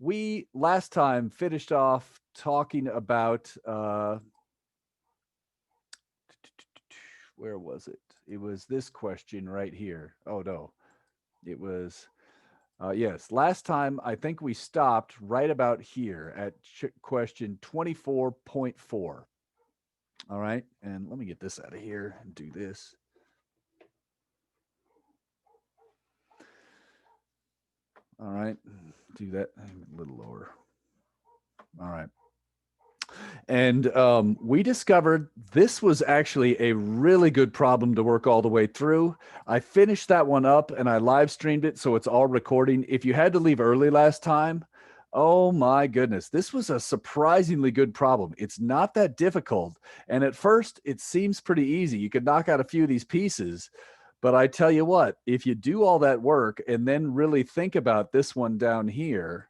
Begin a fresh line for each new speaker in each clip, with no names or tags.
we last time finished off talking about where was it? It was this question right here. Oh no, it was yes. Last time I think we stopped right about here at question 24.4. All right, and let me get this out of here and do this. All right, do that a little lower. All right. And we discovered this was actually a really good problem to work all the way through. I finished that one up and I live streamed it, so it's all recording. If you had to leave early last time, oh my goodness, this was a surprisingly good problem. It's not that difficult. And at first, it seems pretty easy. You could knock out a few of these pieces. But I tell you what, if you do all that work and then really think about this one down here,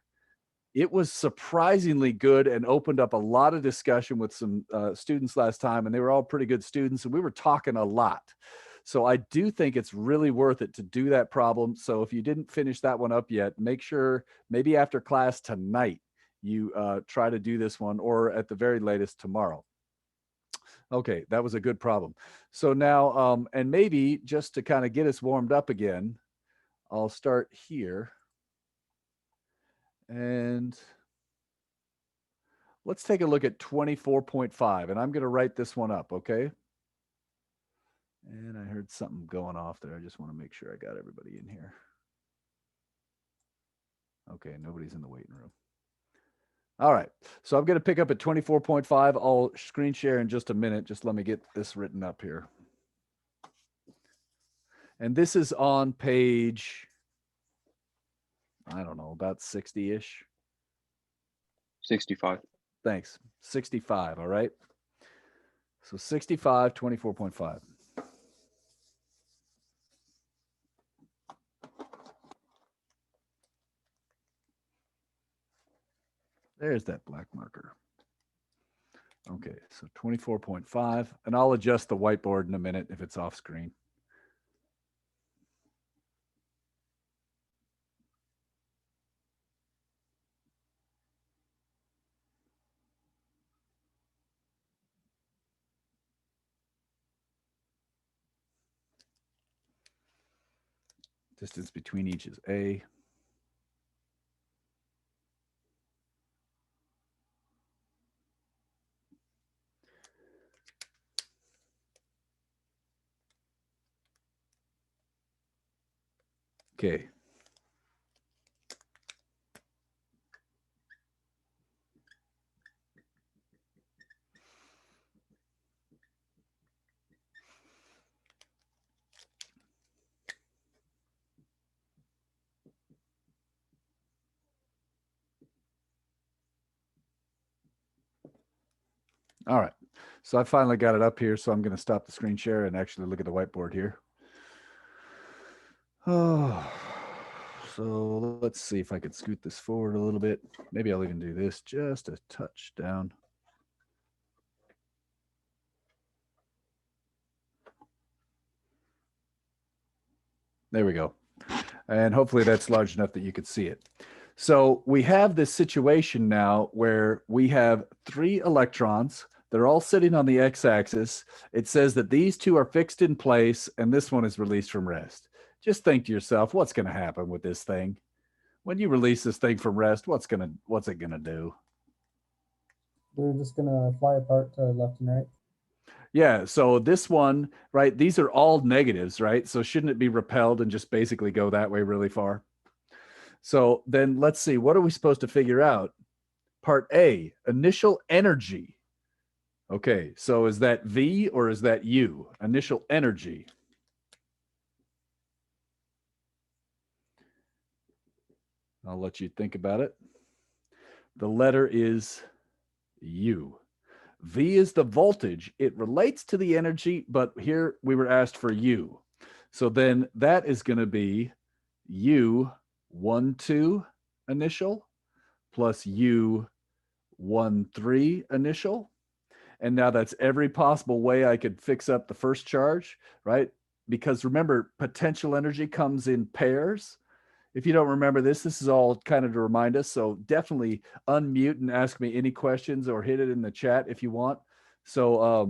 it was surprisingly good and opened up a lot of discussion with some students last time, and they were all pretty good students, and we were talking a lot. So I do think it's really worth it to do that problem. So if you didn't finish that one up yet, make sure maybe after class tonight, you try to do this one, or at the very latest tomorrow. Okay, that was a good problem. So now, and maybe just to kind of get us warmed up again, I'll start here. And let's take a look at 24.5, and I'm going to write this one up, okay? And I heard something going off there. I just want to make sure I got everybody in here. Okay, nobody's in the waiting room. All right, so I'm going to pick up at 24.5. I'll screen share in just a minute. Just let me get this written up here. And this is on page, I don't know, about 60-ish.
65.
Thanks. 65, all right? So 65, 24.5. There's that black marker. Okay, so 24.5, and I'll adjust the whiteboard in a minute if it's off screen. Distance between each is A. Okay. All right, so I finally got it up here, so I'm going to stop the screen share and actually look at the whiteboard here. Oh, so let's see if I can scoot this forward a little bit. Maybe I'll even do this just a touch down. There we go. And hopefully that's large enough that you could see it. So we have this situation now where we have 3 electrons. They're all sitting on the x-axis. It says that these 2 are fixed in place and this one is released from rest. Just think to yourself, what's going to happen with this thing? When you release this thing from rest, what's it going to do?
They're just going to fly apart to left and right.
Yeah, so this one, right, these are all negatives, right? So shouldn't it be repelled and just basically go that way really far? So then let's see, what are we supposed to figure out? Part A, initial energy. Okay, so is that V or is that U? Initial energy. I'll let you think about it. The letter is U. V is the voltage. It relates to the energy, but here we were asked for U. So then that is going to be U12 initial plus U13 initial. And now that's every possible way I could fix up the first charge, right? Because remember, potential energy comes in pairs. If you don't remember this, this is all kind of to remind us. So definitely unmute and ask me any questions or hit it in the chat if you want. So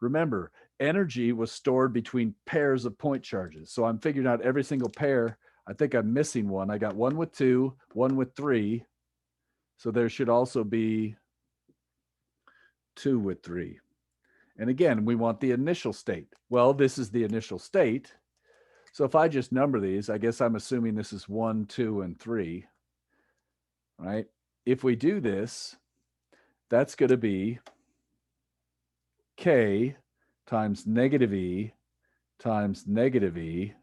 remember, energy was stored between pairs of point charges. So I'm figuring out every single pair. I think I'm missing one. I got one with 2, one with 3. So there should also be 2 with 3. And again, we want the initial state. Well, this is the initial state. So if I just number these, I guess I'm assuming this is 1, 2, and 3, right? If we do this, that's going to be K times negative E times negative E,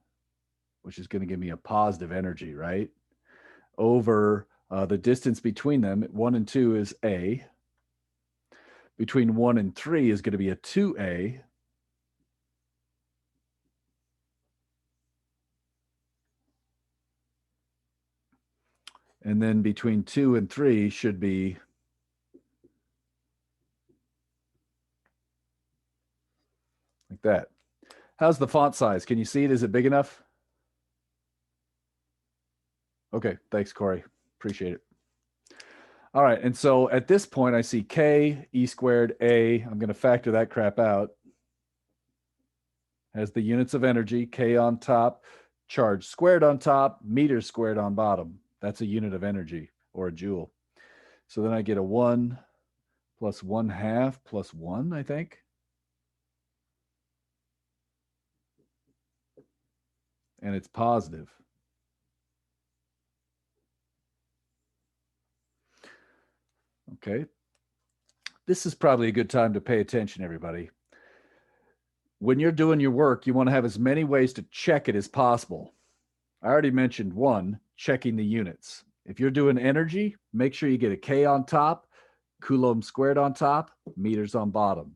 which is going to give me a positive energy, right? Over the distance between them, 1 and 2 is A. Between 1 and 3 is going to be a 2A. And then between 2 and 3 should be like that. How's the font size? Can you see it? Is it big enough? Okay, thanks, Corey. Appreciate it. All right, and so at this point, I see K, E squared, A. I'm going to factor that crap out. Has the units of energy, K on top, charge squared on top, meters squared on bottom. That's a unit of energy, or a joule. So then I get a 1 plus 1/2 plus 1, I think. And it's positive. Okay. This is probably a good time to pay attention, everybody. When you're doing your work, you want to have as many ways to check it as possible. I already mentioned one, checking the units. If you're doing energy, make sure you get a K on top, Coulomb squared on top, meters on bottom.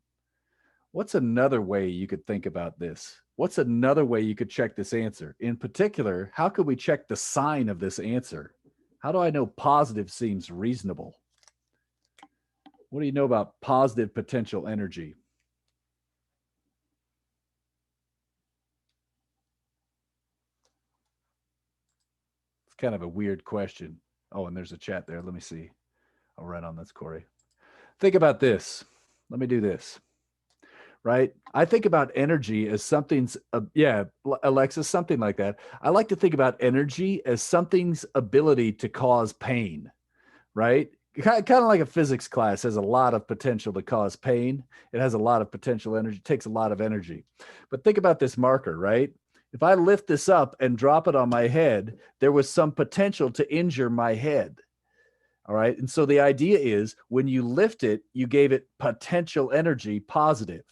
What's another way you could think about this? What's another way you could check this answer? In particular, how could we check the sign of this answer? How do I know positive seems reasonable? What do you know about positive potential energy? It's kind of a weird question. Oh, and there's a chat there. Let me see. I'll write on this, Corey. Think about this. Let me do this. Right? I think about energy as something's, yeah, Alexa, something like that. I like to think about energy as something's ability to cause pain, right? Kind of like a physics class has a lot of potential to cause pain. It has a lot of potential energy, it takes a lot of energy. But think about this marker, right? If I lift this up and drop it on my head, there was some potential to injure my head. All right. And so the idea is when you lift it, you gave it potential energy positive.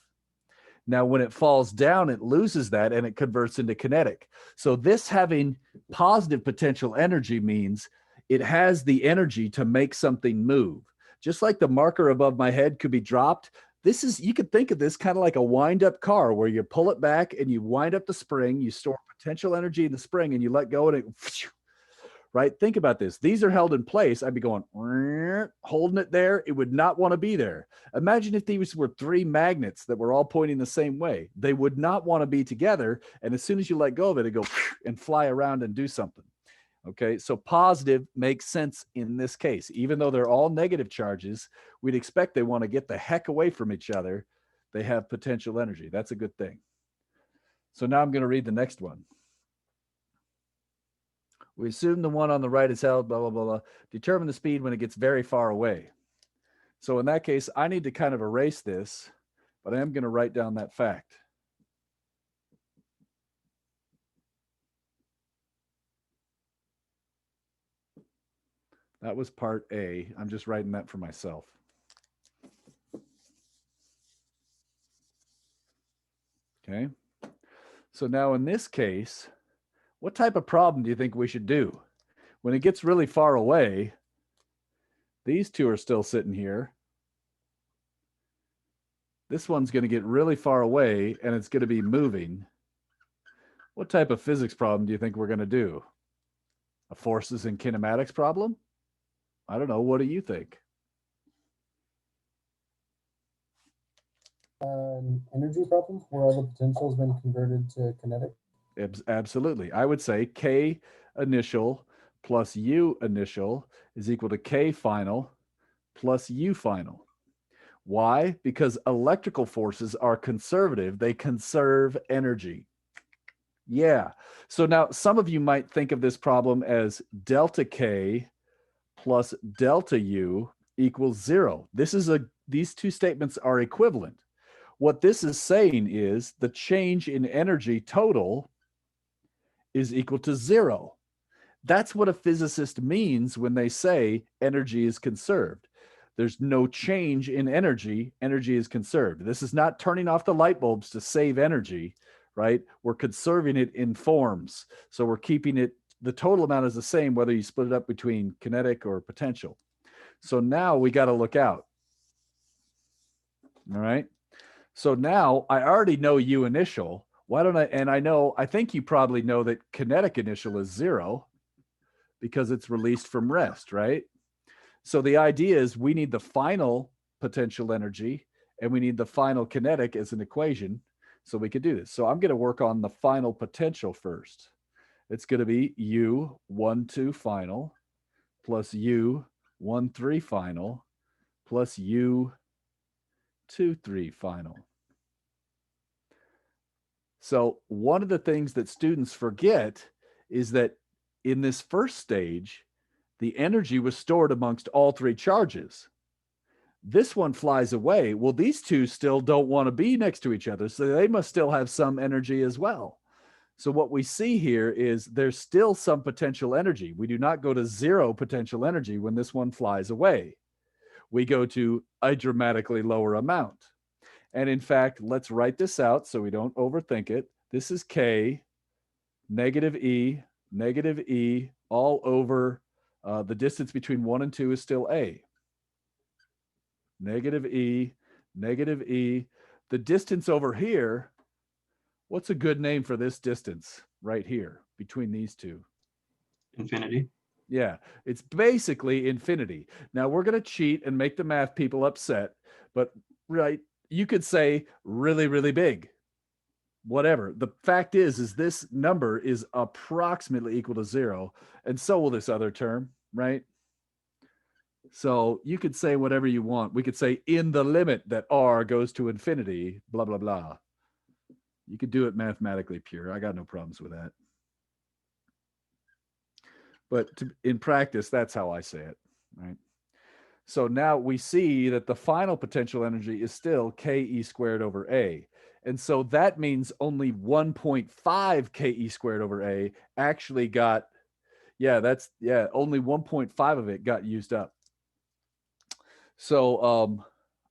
Now, when it falls down, it loses that and it converts into kinetic. So this having positive potential energy means it has the energy to make something move. Just like the marker above my head could be dropped, this is, you could think of this kind of like a wind-up car where you pull it back and you wind up the spring, you store potential energy in the spring and you let go and it, right? Think about this. These are held in place. I'd be going, holding it there. It would not want to be there. Imagine if these were 3 magnets that were all pointing the same way. They would not want to be together. And as soon as you let go of it, it go and fly around and do something. Okay, so positive makes sense in this case. Even though they're all negative charges, we'd expect they want to get the heck away from each other. They have potential energy. That's a good thing. So now I'm going to read the next one. We assume the one on the right is held, blah, blah, blah, blah. Determine the speed when it gets very far away. So in that case, I need to kind of erase this, but I am going to write down that fact. That was part A. I'm just writing that for myself. Okay. So now in this case, what type of problem do you think we should do? When it gets really far away, these two are still sitting here. This one's going to get really far away and it's going to be moving. What type of physics problem do you think we're going to do? A forces and kinematics problem? I don't know. What do you think?
Energy problem where all the potential has been converted to kinetic.
Absolutely. I would say K initial plus U initial is equal to K final plus U final. Why? Because electrical forces are conservative. They conserve energy. Yeah. So now some of you might think of this problem as delta K plus delta U equals 0. These two statements are equivalent. What this is saying is the change in energy total is equal to 0. That's what a physicist means when they say energy is conserved. There's no change in energy. Energy is conserved. This is not turning off the light bulbs to save energy, right? We're conserving it in forms. So we're keeping it, the total amount is the same whether you split it up between kinetic or potential. So now we got to look out. All right. So now I already know U initial. Why don't I think you probably know that kinetic initial is 0 because it's released from rest, right? So the idea is we need the final potential energy and we need the final kinetic as an equation so we could do this. So I'm going to work on the final potential first. It's going to be U12 final plus U13 final plus U23 final. So one of the things that students forget is that in this first stage, the energy was stored amongst all three charges. This one flies away. Well, these two still don't want to be next to each other, so they must still have some energy as well. So what we see here is there's still some potential energy. We do not go to 0 potential energy when this one flies away. We go to a dramatically lower amount. And in fact, let's write this out so we don't overthink it. This is K, negative E, all over the distance between 1 and 2 is still A. Negative E. The distance over here, what's a good name for this distance right here between these two?
Infinity.
Yeah, it's basically infinity. Now we're going to cheat and make the math people upset, but right, you could say really, really big. Whatever. The fact is this number is approximately equal to 0, and so will this other term, right? So you could say whatever you want. We could say in the limit that R goes to infinity, blah, blah, blah. You could do it mathematically pure. I got no problems with that. But in practice, that's how I say it, right? So now we see that the final potential energy is still Ke squared over A. And so that means only 1.5 Ke squared over A actually got, only 1.5 of it got used up. So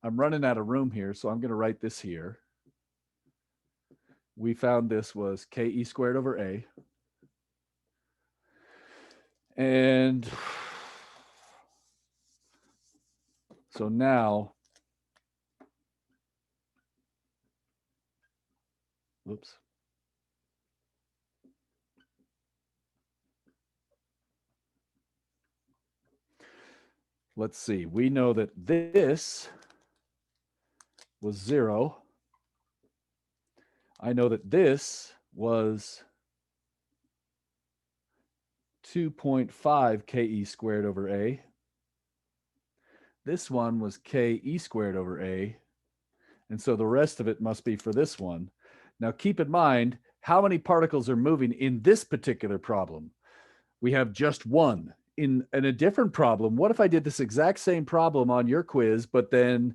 I'm running out of room here, so I'm going to write this here. We found this was Ke squared over A. And so now, whoops. Let's see. We know that this was 0. I know that this was 2.5 Ke squared over A. This one was Ke squared over A. And so the rest of it must be for this one. Now keep in mind, how many particles are moving in this particular problem? We have just one. In a different problem, what if I did this exact same problem on your quiz, but then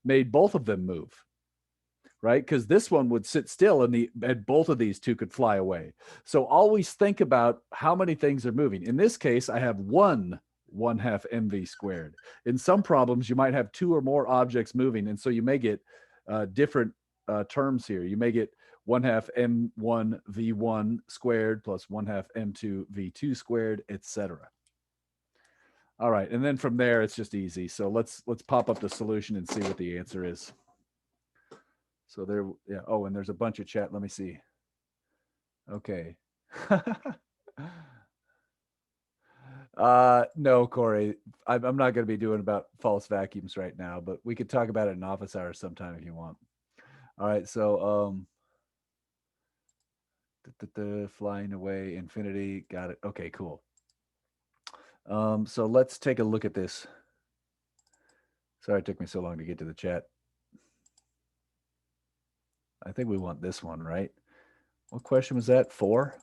made both of them move? Right? Because this one would sit still and both of these two could fly away. So always think about how many things are moving. In this case, I have 1/2 mv squared. In some problems, you might have 2 or more objects moving. And so you may get different terms here. You may get 1/2 m1 v1 squared plus 1/2 m2 v2 squared, etc. All right, and then from there, it's just easy. So let's pop up the solution and see what the answer is. So there, yeah. Oh, and there's a bunch of chat. Let me see. Okay. No, Corey, I'm not going to be doing about false vacuums right now, but we could talk about it in office hours sometime if you want. All right. So, Flying away, infinity. Got it. Okay, cool. So let's take a look at this. Sorry it took me so long to get to the chat. I think we want this one, right? What question was that? 4?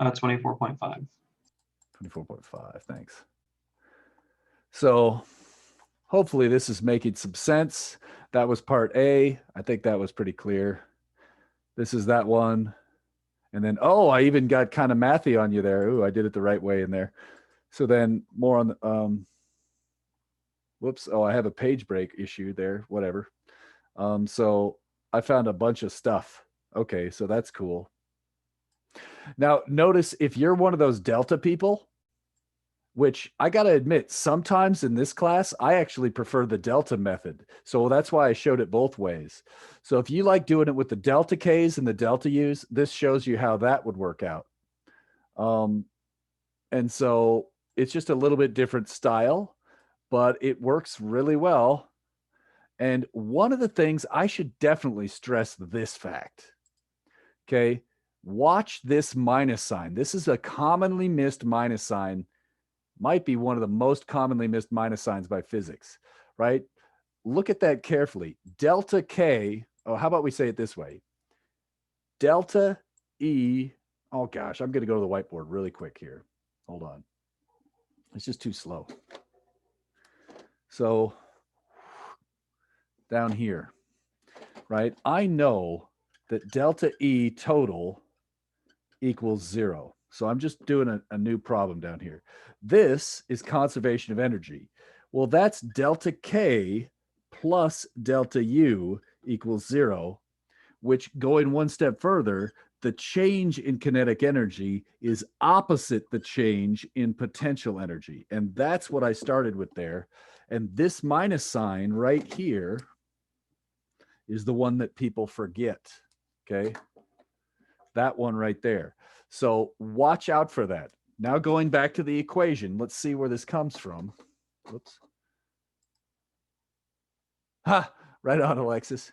24.5.
24.5. Thanks. So hopefully this is making some sense. That was part A. I think that was pretty clear. This is that one. And then, oh, I even got kind of mathy on you there. Ooh, I did it the right way in there. So then more on the, whoops. Oh, I have a page break issue there, whatever. So I found a bunch of stuff. Okay, so that's cool. Now, notice if you're one of those delta people, which I got to admit, sometimes in this class, I actually prefer the delta method. So that's why I showed it both ways. So if you like doing it with the delta Ks and the delta Us, this shows you how that would work out. And so it's just a little bit different style, but it works really well. And one of the things I should definitely stress this fact. Okay. Watch this minus sign. This is a commonly missed minus sign. Might be one of the most commonly missed minus signs by physics, right? Look at that carefully. Delta K, oh, how about we say it this way? Delta E, oh gosh, I'm going to go to the whiteboard really quick here. Hold on. It's just too slow. So down here, right? I know that delta E total equals 0. So I'm just doing a new problem down here. This is conservation of energy. Well, that's delta K plus delta U equals 0, which going one step further, the change in kinetic energy is opposite the change in potential energy. And that's what I started with there. And this minus sign right here is the one that people forget. Okay. That one right there. So watch out for that. Now going back to the equation, let's see where this comes from. Whoops. Ha, right on, Alexis.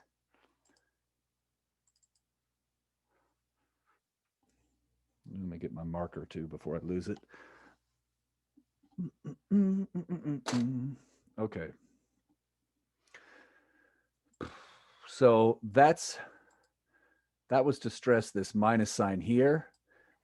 Let me get my marker too before I lose it. Okay. So that was to stress this minus sign here,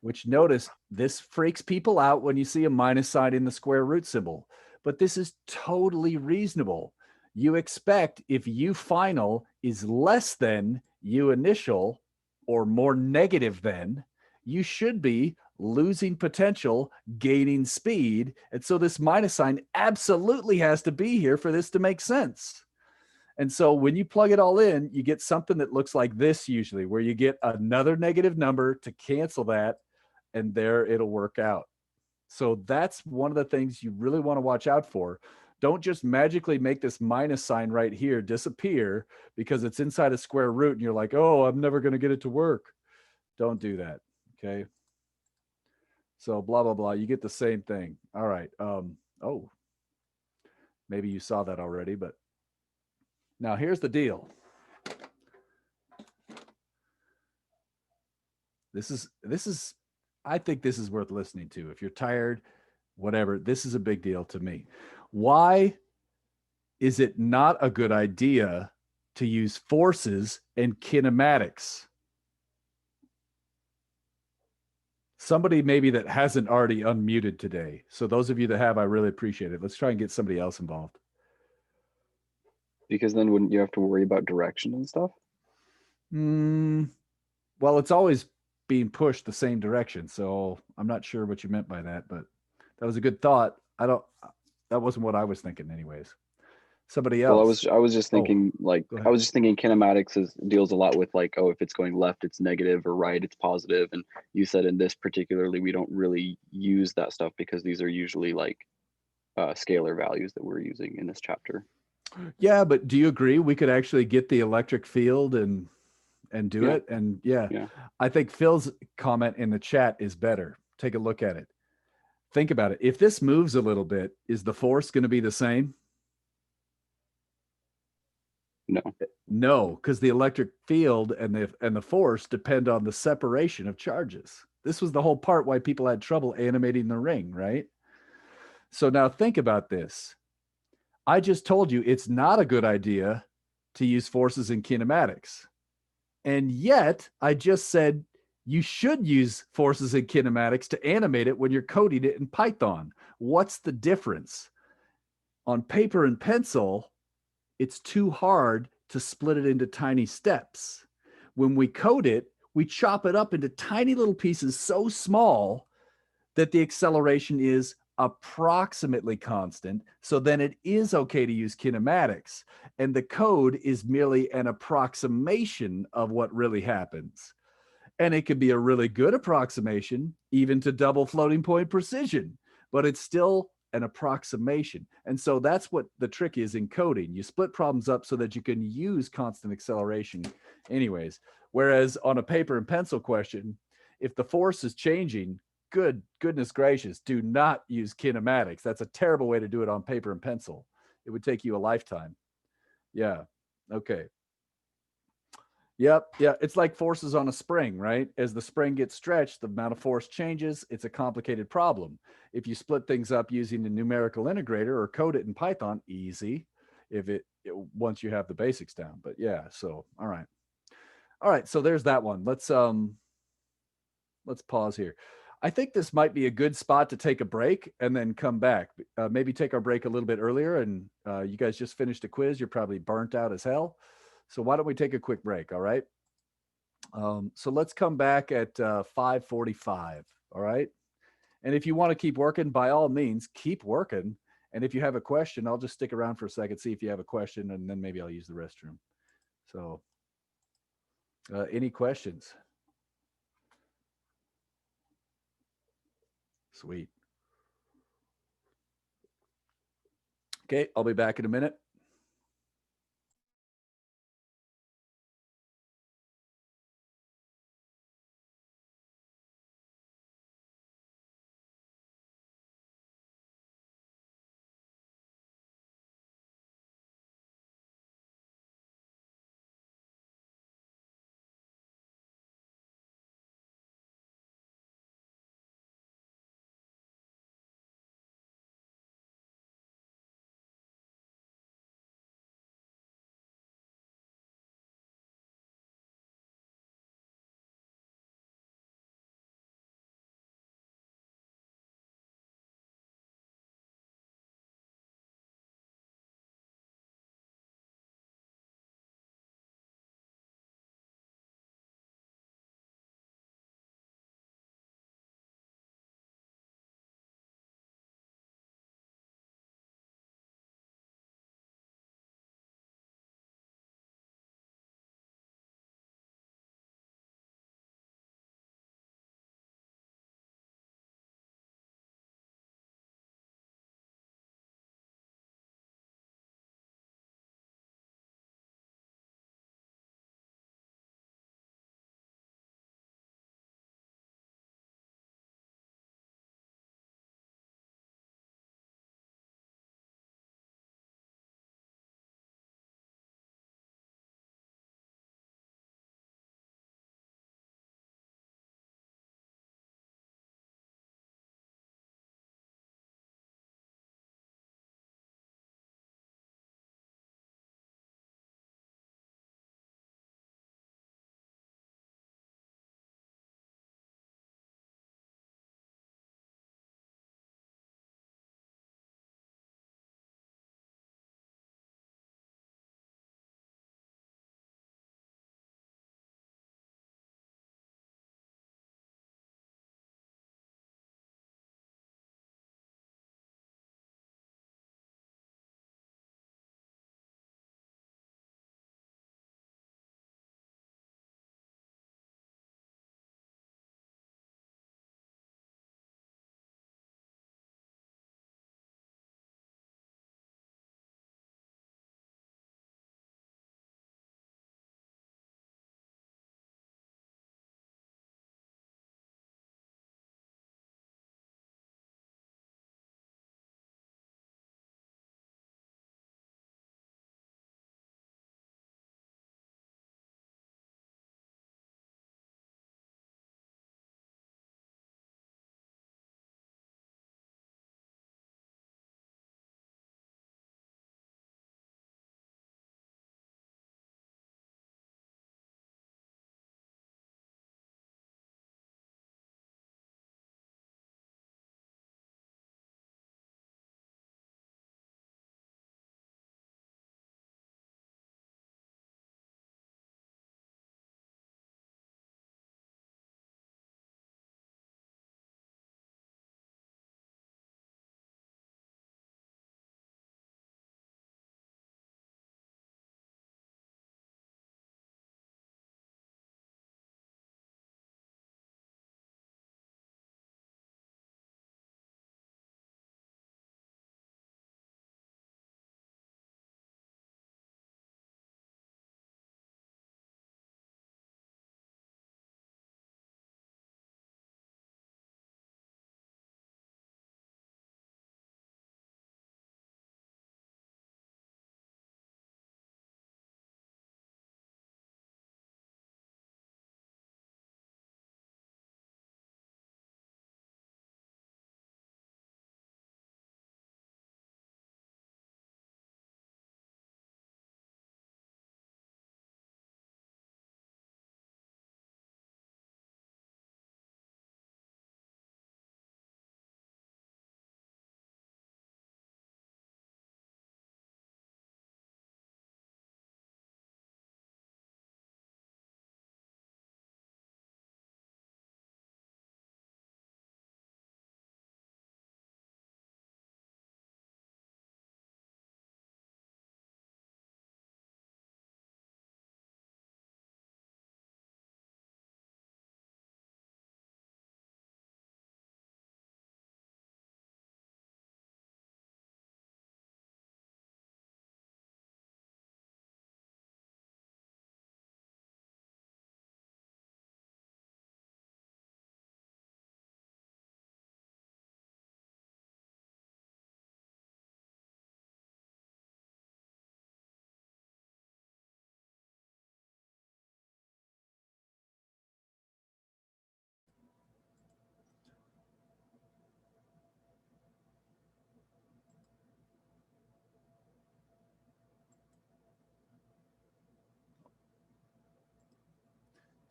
which notice this freaks people out when you see a minus sign in the square root symbol. But this is totally reasonable. You expect if U final is less than U initial or more negative than, you should be losing potential, gaining speed. And so this minus sign absolutely has to be here for this to make sense. And so when you plug it all in, you get something that looks like this usually, where you get another negative number to cancel that, and there it'll work out. So that's one of the things you really want to watch out for. Don't just magically make this minus sign right here disappear because it's inside a square root and you're like, oh, I'm never going to get it to work. Don't do that. Okay. So blah, blah, blah. You get the same thing. All right. Oh, maybe you saw that already, but now here's the deal. This is, I think this is worth listening to. If you're tired, whatever, this is a big deal to me. Why is it not a good idea to use forces and kinematics? Somebody maybe that hasn't already unmuted today. So those of you that have, I really appreciate it. Let's try and get somebody else involved.
Because then wouldn't you have to worry about direction and stuff?
Well, it's always being pushed the same direction. So I'm not sure what you meant by that, but that was a good thought. That wasn't what I was thinking anyways. Somebody else.
Well, I was just thinking I was just thinking kinematics deals a lot with like, oh, if it's going left, it's negative, or right, it's positive. And you said in this particularly, we don't really use that stuff because these are usually like scalar values that we're using in this chapter.
Yeah, but do you agree we could actually get the electric field and do it? And yeah, I think Phil's comment in the chat is better. Take a look at it. Think about it. If this moves a little bit, is the force going to be the same?
No.
No, because the electric field and the force depend on the separation of charges. This was the whole part why people had trouble animating the ring, right? So now think about this. I just told you it's not a good idea to use forces in kinematics. And yet I just said you should use forces in kinematics to animate it when you're coding it in Python. What's the difference? On paper and pencil, it's too hard to split it into tiny steps. When we code it, we chop it up into tiny little pieces so small that the acceleration is approximately constant. So then it is okay to use kinematics. And the code is merely an approximation of what really happens. And it could be a really good approximation, even to double floating point precision, but it's still an approximation. And so that's what the trick is in coding. You split problems up so that you can use constant acceleration anyways. Whereas on a paper and pencil question, if the force is changing, goodness gracious, do not use kinematics. That's a terrible way to do it on paper and pencil. It would take you a lifetime. Yeah. Okay. Yep. Yeah. It's like forces on a spring, right? As the spring gets stretched, the amount of force changes. It's a complicated problem. If you split things up using a numerical integrator or code it in Python, easy. If once you have the basics down. But yeah. So all right. All right. So there's that one. Let's pause here. I think this might be a good spot to take a break and then come back. Maybe take our break a little bit earlier. And you guys just finished a quiz. You're probably burnt out as hell. So why don't we take a quick break? All right. So let's come back at 5:45. All right. And if you want to keep working, by all means, keep working. And if you have a question, I'll just stick around for a second, see if you have a question, and then maybe I'll use the restroom. So any questions? Sweet. Okay, I'll be back in a minute.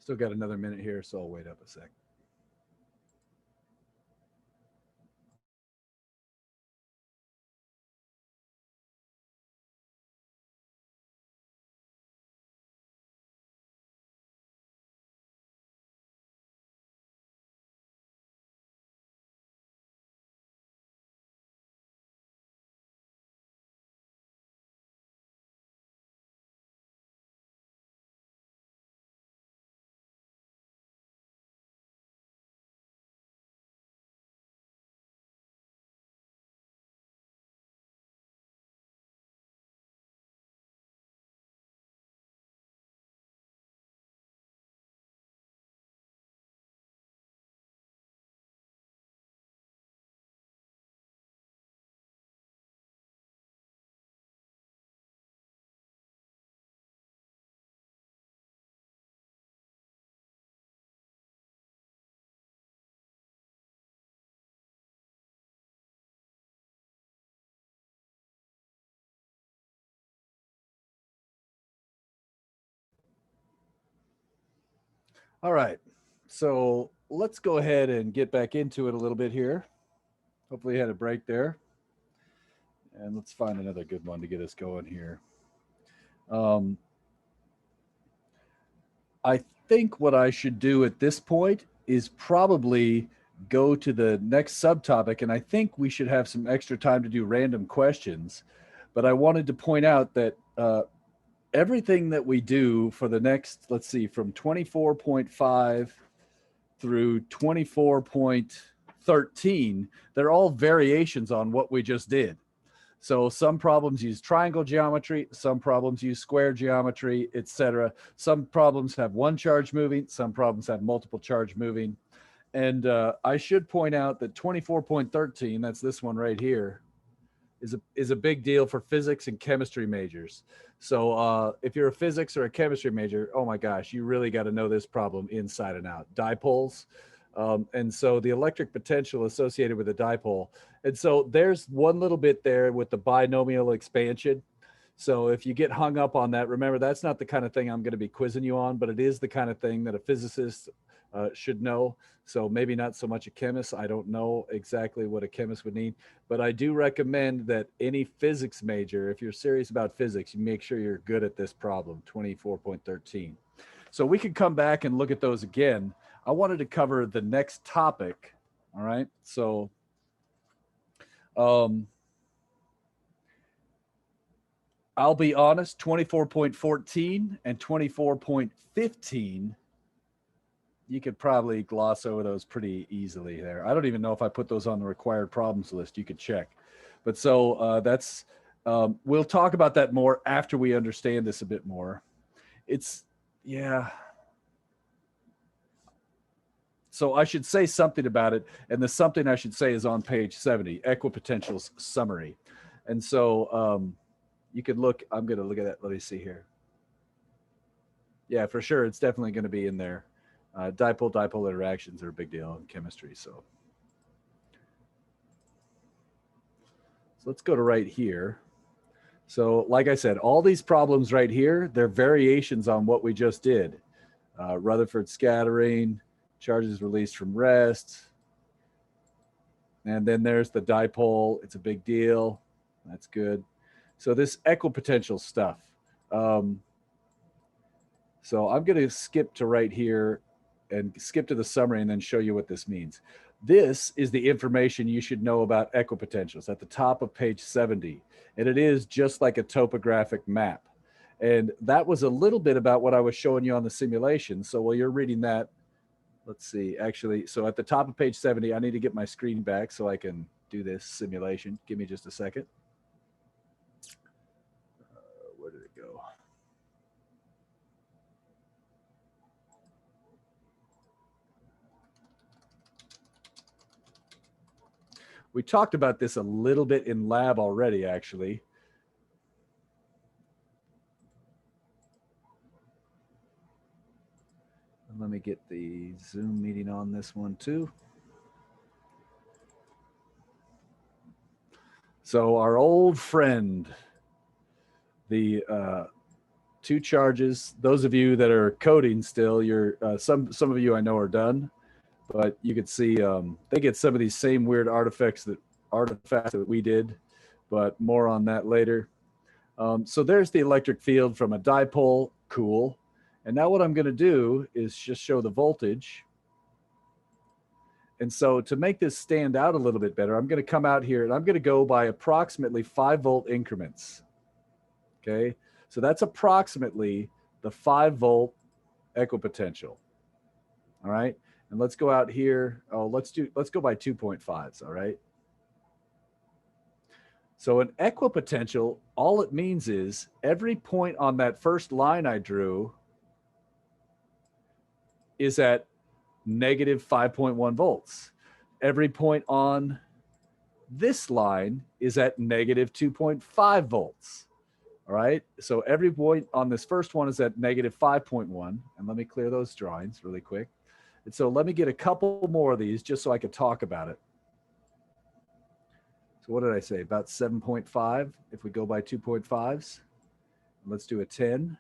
Still got another minute here, so I'll wait up a sec. All right. So let's go ahead and get back into it a little bit here. Hopefully, you had a break there. And let's find another good one to get us going here. Um, I think what I should do at this point is probably go to the next subtopic. And I think we should have some extra time to do random questions. But I wanted to point out that everything that we do for the next, let's see, from 24.5 through 24.13, they're all variations on what we just did. So some problems use triangle geometry, some problems use square geometry, etc. Some problems have one charge moving, some problems have multiple charge moving. And I should point out that 24.13, that's this one right here, is a big deal for physics and chemistry majors. So if you're a physics or a chemistry major, oh my gosh, you really got to know this problem inside and out. Dipoles. And so the electric potential associated with a dipole. And so there's one little bit there with the binomial expansion. So if you get hung up on that, remember, that's not the kind of thing I'm going to be quizzing you on, but it is the kind of thing that a physicist should know. So maybe not so much a chemist. I don't know exactly what a chemist would need, but I do recommend that any physics major, if you're serious about physics, you make sure you're good at this problem, 24.13. So we can come back and look at those again. I wanted to cover the next topic. All right. So I'll be honest, 24.14 and 24.15, you could probably gloss over those pretty easily there. I don't even know if I put those on the required problems list. You could check. But so that's, we'll talk about that more after we understand this a bit more. It's, yeah. So I should say something about it. And the something I should say is on page 70, equipotentials summary. And so you could look, I'm going to look at that. Let me see here. Yeah, for sure. It's definitely going to be in there. Dipole interactions are a big deal in chemistry. So let's go to right here. So like I said, all these problems right here, they're variations on what we just did. Rutherford scattering, charges released from rest. And then there's the dipole. It's a big deal. That's good. So this equipotential stuff. So I'm going to skip to right here and skip to the summary and then show you what this means. This is the information you should know about equipotentials at the top of page 70. And it is just like a topographic map. And that was a little bit about what I was showing you on the simulation. So while you're reading that, let's see, actually, so at the top of page 70, I need to get my screen back so I can do this simulation. Give me just a second. Where did it go? We talked about this a little bit in lab already, actually. Let me get the Zoom meeting on this one too. So our old friend, the two charges. Those of you that are coding still, you're some of you I know are done, but you could see they get some of these same weird artifacts that we did, but more on that later. So there's the electric field from a dipole. Cool. And now what I'm going to do is just show the voltage. And so to make this stand out a little bit better, I'm going to come out here and I'm going to go by approximately 5-volt increments. Okay. So that's approximately the 5-volt equipotential. All right. And let's go out here. Oh, let's go by 2.5s. All right. So an equipotential, all it means is every point on that first line I drew is at negative 5.1 volts. Every point on this line is at negative 2.5 volts. All right. So every point on this first one is at negative 5.1. And let me clear those drawings really quick. And so let me get a couple more of these just so I could talk about it. So what did I say? About 7.5 if we go by 2.5s. Let's do a 10.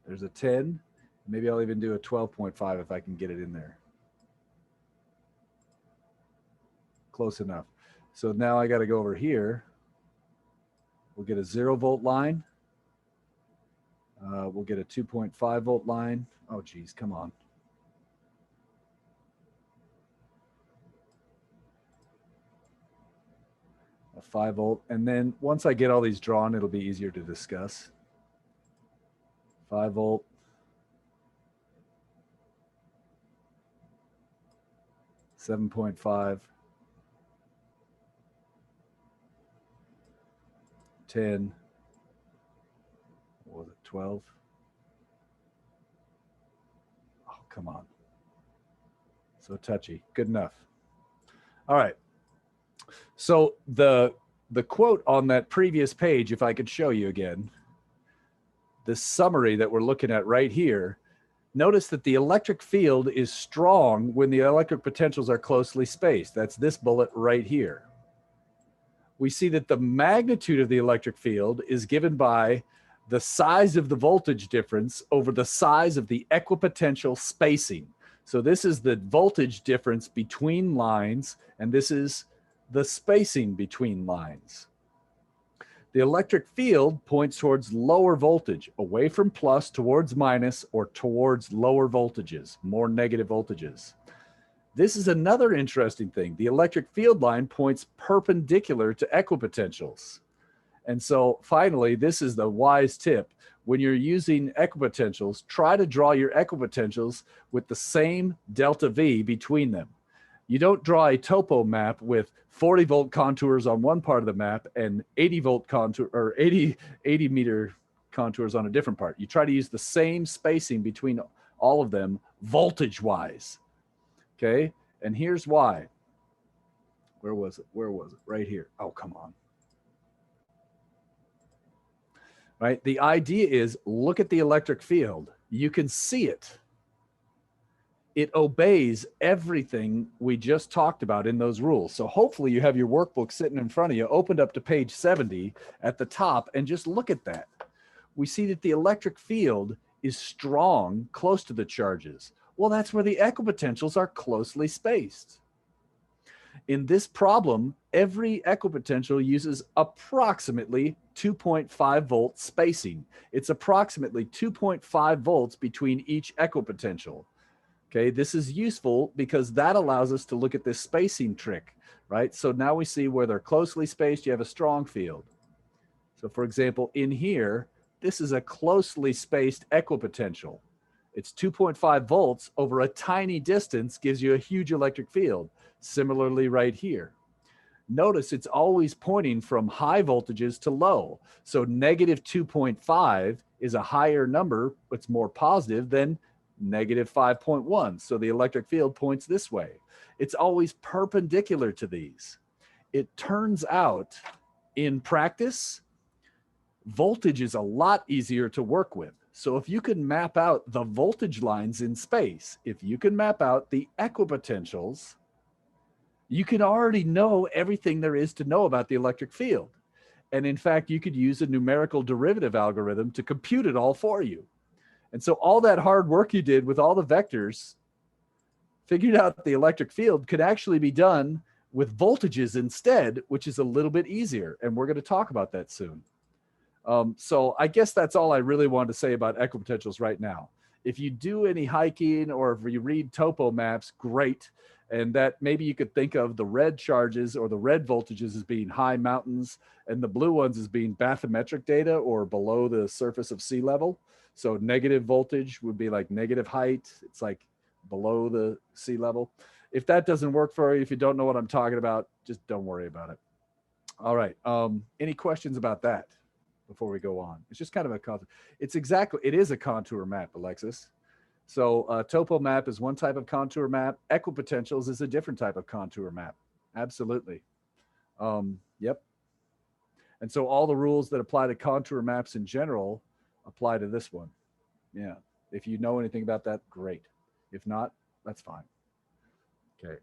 There's a 10. Maybe I'll even do a 12.5 if I can get it in there. Close enough. So now I got to go over here. We'll get a 0-volt line. We'll get a 2.5-volt line. Oh, geez, come on. A 5-volt. And then once I get all these drawn, it'll be easier to discuss. 5-volt. 7.5. 10. What was it? 12. Oh, come on. So touchy. Good enough. All right. So the quote on that previous page, if I could show you again, the summary that we're looking at right here, notice that the electric field is strong when the electric potentials are closely spaced. That's this bullet right here. We see that the magnitude of the electric field is given by the size of the voltage difference over the size of the equipotential spacing. So this is the voltage difference between lines, and this is the spacing between lines. The electric field points towards lower voltage, away from plus towards minus, or towards lower voltages, more negative voltages. This is another interesting thing. The electric field line points perpendicular to equipotentials. And so finally, this is the wise tip. When you're using equipotentials, try to draw your equipotentials with the same delta V between them. You don't draw a topo map with 40-volt contours on one part of the map and 80-volt contour or 80 meter contours on a different part. You try to use the same spacing between all of them voltage-wise. Okay, and here's why. Where was it? Where was it? Right here. Oh, come on. Right, the idea is look at the electric field. You can see it. It obeys everything we just talked about in those rules. So hopefully you have your workbook sitting in front of you, opened up to page 70 at the top, and just look at that. We see that the electric field is strong close to the charges. Well, that's where the equipotentials are closely spaced. In this problem, every equipotential uses approximately 2.5 volt spacing. It's approximately 2.5 volts between each equipotential. Okay, this is useful because that allows us to look at this spacing trick, right? So now we see where they're closely spaced, you have a strong field. So for example, in here, this is a closely spaced equipotential. It's 2.5 volts over a tiny distance gives you a huge electric field. Similarly right here. Notice it's always pointing from high voltages to low. So negative 2.5 is a higher number, it's more positive than negative 5.1. So the electric field points this way. It's always perpendicular to these. It turns out in practice, voltage is a lot easier to work with. So if you can map out the voltage lines in space, if you can map out the equipotentials, you can already know everything there is to know about the electric field. And in fact, you could use a numerical derivative algorithm to compute it all for you. And so all that hard work you did with all the vectors, figured out the electric field, could actually be done with voltages instead, which is a little bit easier. And we're going to talk about that soon. So I guess that's all I really wanted to say about equipotentials right now. If you do any hiking or if you read topo maps, great. And that maybe you could think of the red charges or the red voltages as being high mountains and the blue ones as being bathymetric data or below the surface of sea level. So negative voltage would be like negative height. It's like below the sea level. If that doesn't work for you, if you don't know what I'm talking about, just don't worry about it. All right. Any questions about that before we go on? It's just kind of a contour. It is a contour map, Alexis. So topo map is one type of contour map. Equipotentials is a different type of contour map. Absolutely. Yep. And so all the rules that apply to contour maps in general apply to this one. Yeah. If you know anything about that, great. If not, that's fine. Okay.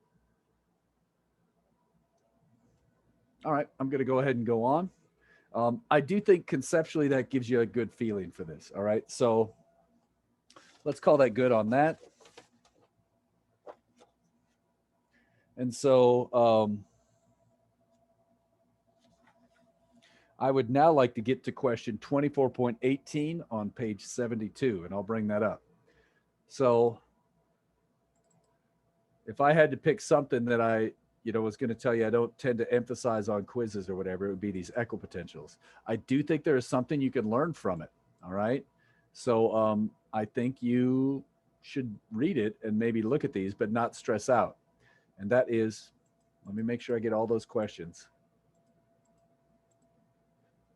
All right. I'm going to go ahead and go on. I do think conceptually that gives you a good feeling for this. All right. So let's call that good on that. And so I would now like to get to question 24.18 on page 72, and I'll bring that up. So if I had to pick something that I was going to tell you I don't tend to emphasize on quizzes or whatever, it would be these equipotentials. I do think there is something you can learn from it. All right. So I think you should read it and maybe look at these, but not stress out. And that is, let me make sure I get all those questions.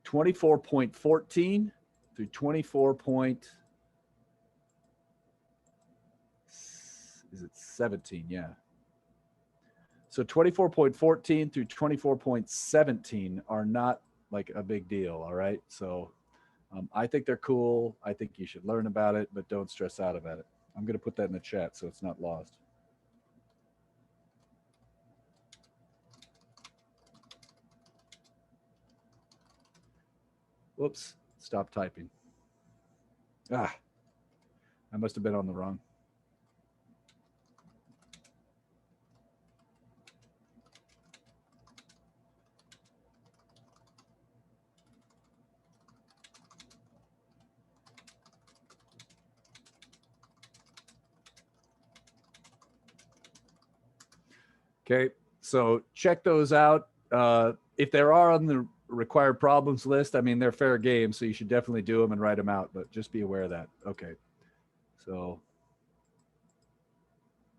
24.14 through 17? Yeah. So 24.14 through 24.17 are not like a big deal. All right. So I think they're cool. I think you should learn about it, but don't stress out about it. I'm going to put that in the chat so it's not lost. Whoops, stop typing. I must have been on the wrong. Okay, so check those out. If there are on the required problems list, I mean, they're fair game, so you should definitely do them and write them out, but just be aware of that. Okay, so,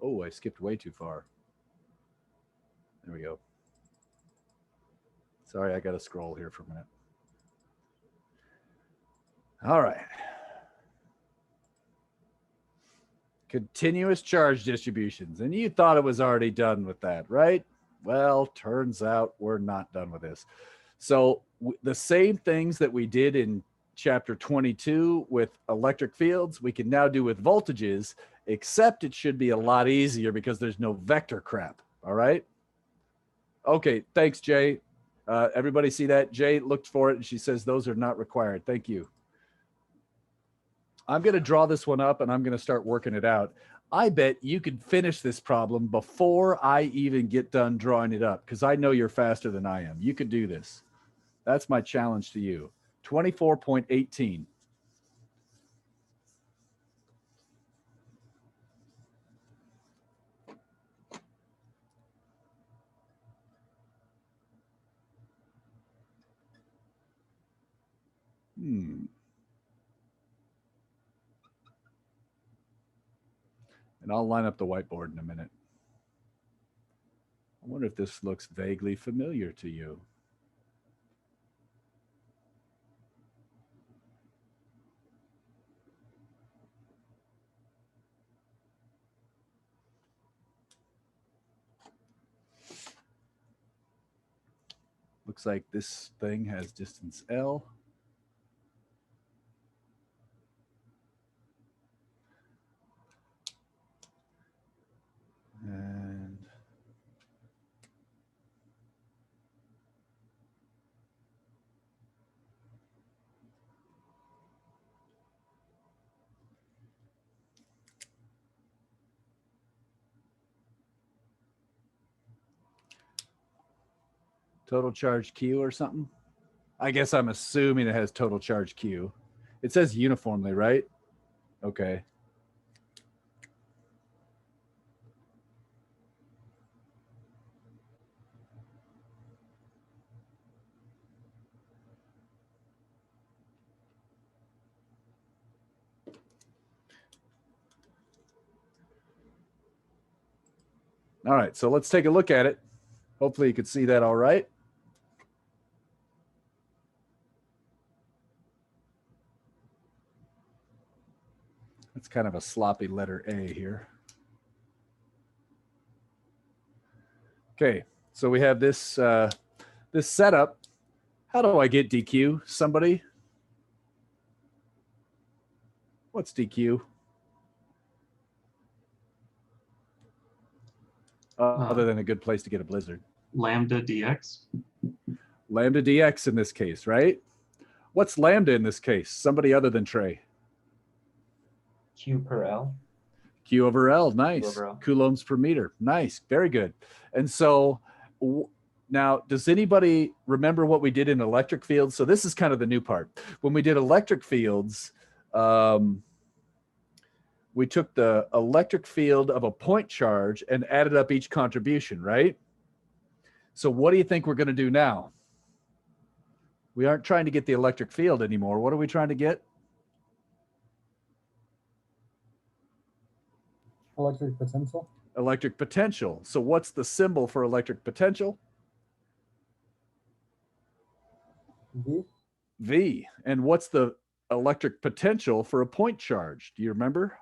oh, I skipped way too far. There we go. Sorry, I got to scroll here for a minute. All right. Continuous charge distributions. And you thought it was already done with that, right? Well, turns out we're not done with this. So the same things that we did in chapter 22 with electric fields, we can now do with voltages, except it should be a lot easier because there's no vector crap. All right. Okay. Thanks, Jay. Everybody see that? Jay looked for it and she says those are not required. Thank you. I'm going to draw this one up and I'm going to start working it out. I bet you could finish this problem before I even get done drawing it up because I know you're faster than I am. You could do this. That's my challenge to you. 24.18. And I'll line up the whiteboard in a minute. I wonder if this looks vaguely familiar to you. Looks like this thing has distance L. And, Total charge Q or something? I guess I'm assuming it has total charge Q. It says uniformly, right? Okay. All right, so let's take a look at it. Hopefully you could see that all right. It's kind of a sloppy letter A here. Okay, so we have this this setup. How do I get DQ? Somebody? What's DQ? Other than a good place to get a blizzard.
Lambda dx.
Lambda dx in this case, right? What's lambda in this case? Somebody other than Trey.
Q per L.
Q over L, nice.
over L.
Coulombs per meter, nice, very good. And so now, does anybody remember what we did in electric fields? So this is kind of the new part. When we did electric fields, we took the electric field of a point charge and added up each contribution, right? So what do you think we're going to do now? We aren't trying to get the electric field anymore. What are we trying to get?
Electric potential.
Electric potential. So what's the symbol for electric potential?
V.
V. And what's the electric potential for a point charge? Do you remember?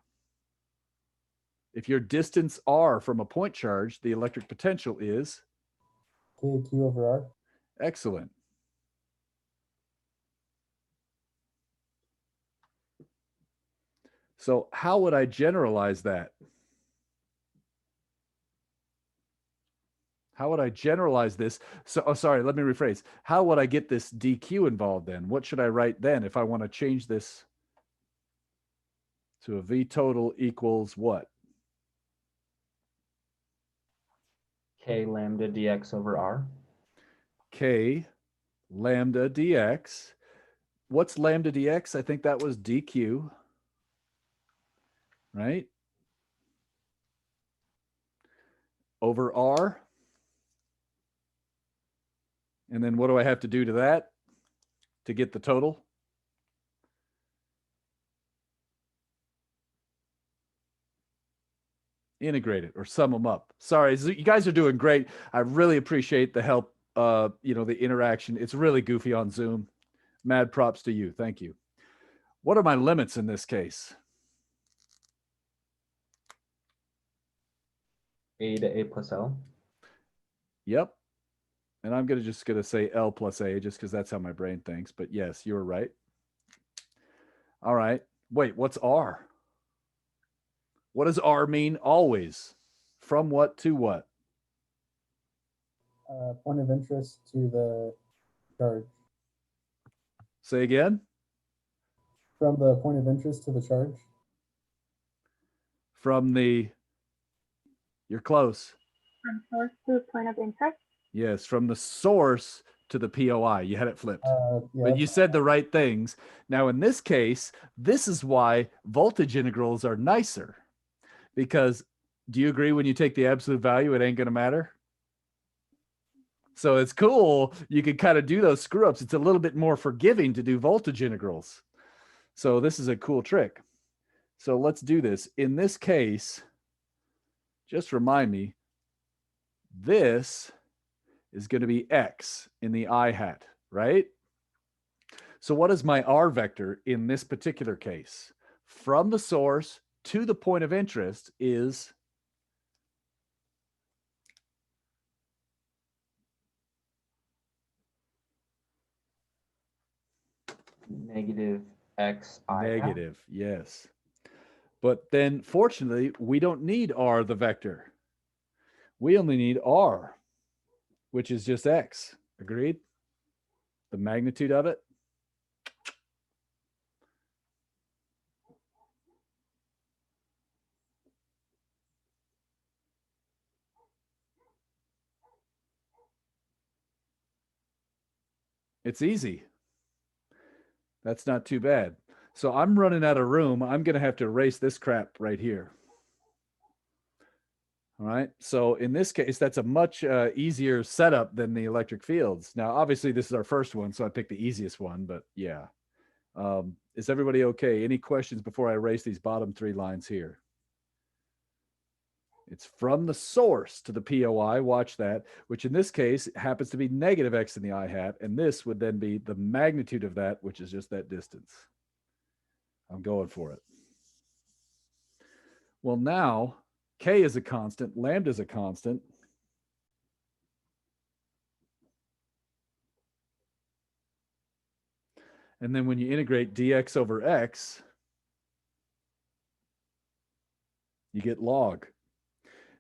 If your distance r from a point charge, the electric potential is?
K Q over R.
Excellent. So how would I generalize that? How would I generalize this? So, oh, sorry, let me rephrase. How would I get this DQ involved then? What should I write then if I want to change this to a V total equals what?
K lambda dx over R.
K lambda dx. What's lambda dx? I think that was DQ, right? Over R. And then what do I have to do to that to get the total? Integrate it or sum them up. Sorry, you guys are doing great. I really appreciate the help, the interaction. It's really goofy on Zoom. Mad props to you. Thank you. What are my limits in this case?
A to A plus L.
Yep. And I'm just going to say L plus A just because that's how my brain thinks. But yes, you were right. All right. Wait, what's R? What does R mean always? From what to what?
Point of interest to the charge.
Say again?
From the point of interest to the charge.
From the, you're close.
From source to point of interest.
Yes, from the source to the POI. You had it flipped.
Yeah,
But you said the right things. Now, in this case, this is why voltage integrals are nicer. Because do you agree when you take the absolute value, it ain't going to matter? So it's cool. You can kind of do those screw ups. It's a little bit more forgiving to do voltage integrals. So this is a cool trick. So let's do this. In this case, just remind me, this is going to be X in the I hat, right? So what is my R vector in this particular case? From the source to the point of interest is
Negative X I hat.
negative, yes. But then fortunately, we don't need R the vector. We only need R, which is just X. Agreed? The magnitude of it. It's easy. That's not too bad. So I'm running out of room. I'm going to have to erase this crap right here. All right. So in this case, that's a much easier setup than the electric fields. Now, obviously, this is our first one, so I picked the easiest one, but yeah. Is everybody okay? Any questions before I erase these bottom 3 lines here? It's from the source to the POI, watch that, which in this case happens to be negative x in the I hat, and this would then be the magnitude of that, which is just that distance. I'm going for it. Well, now k is a constant, lambda is a constant. And then when you integrate dx over x, you get log.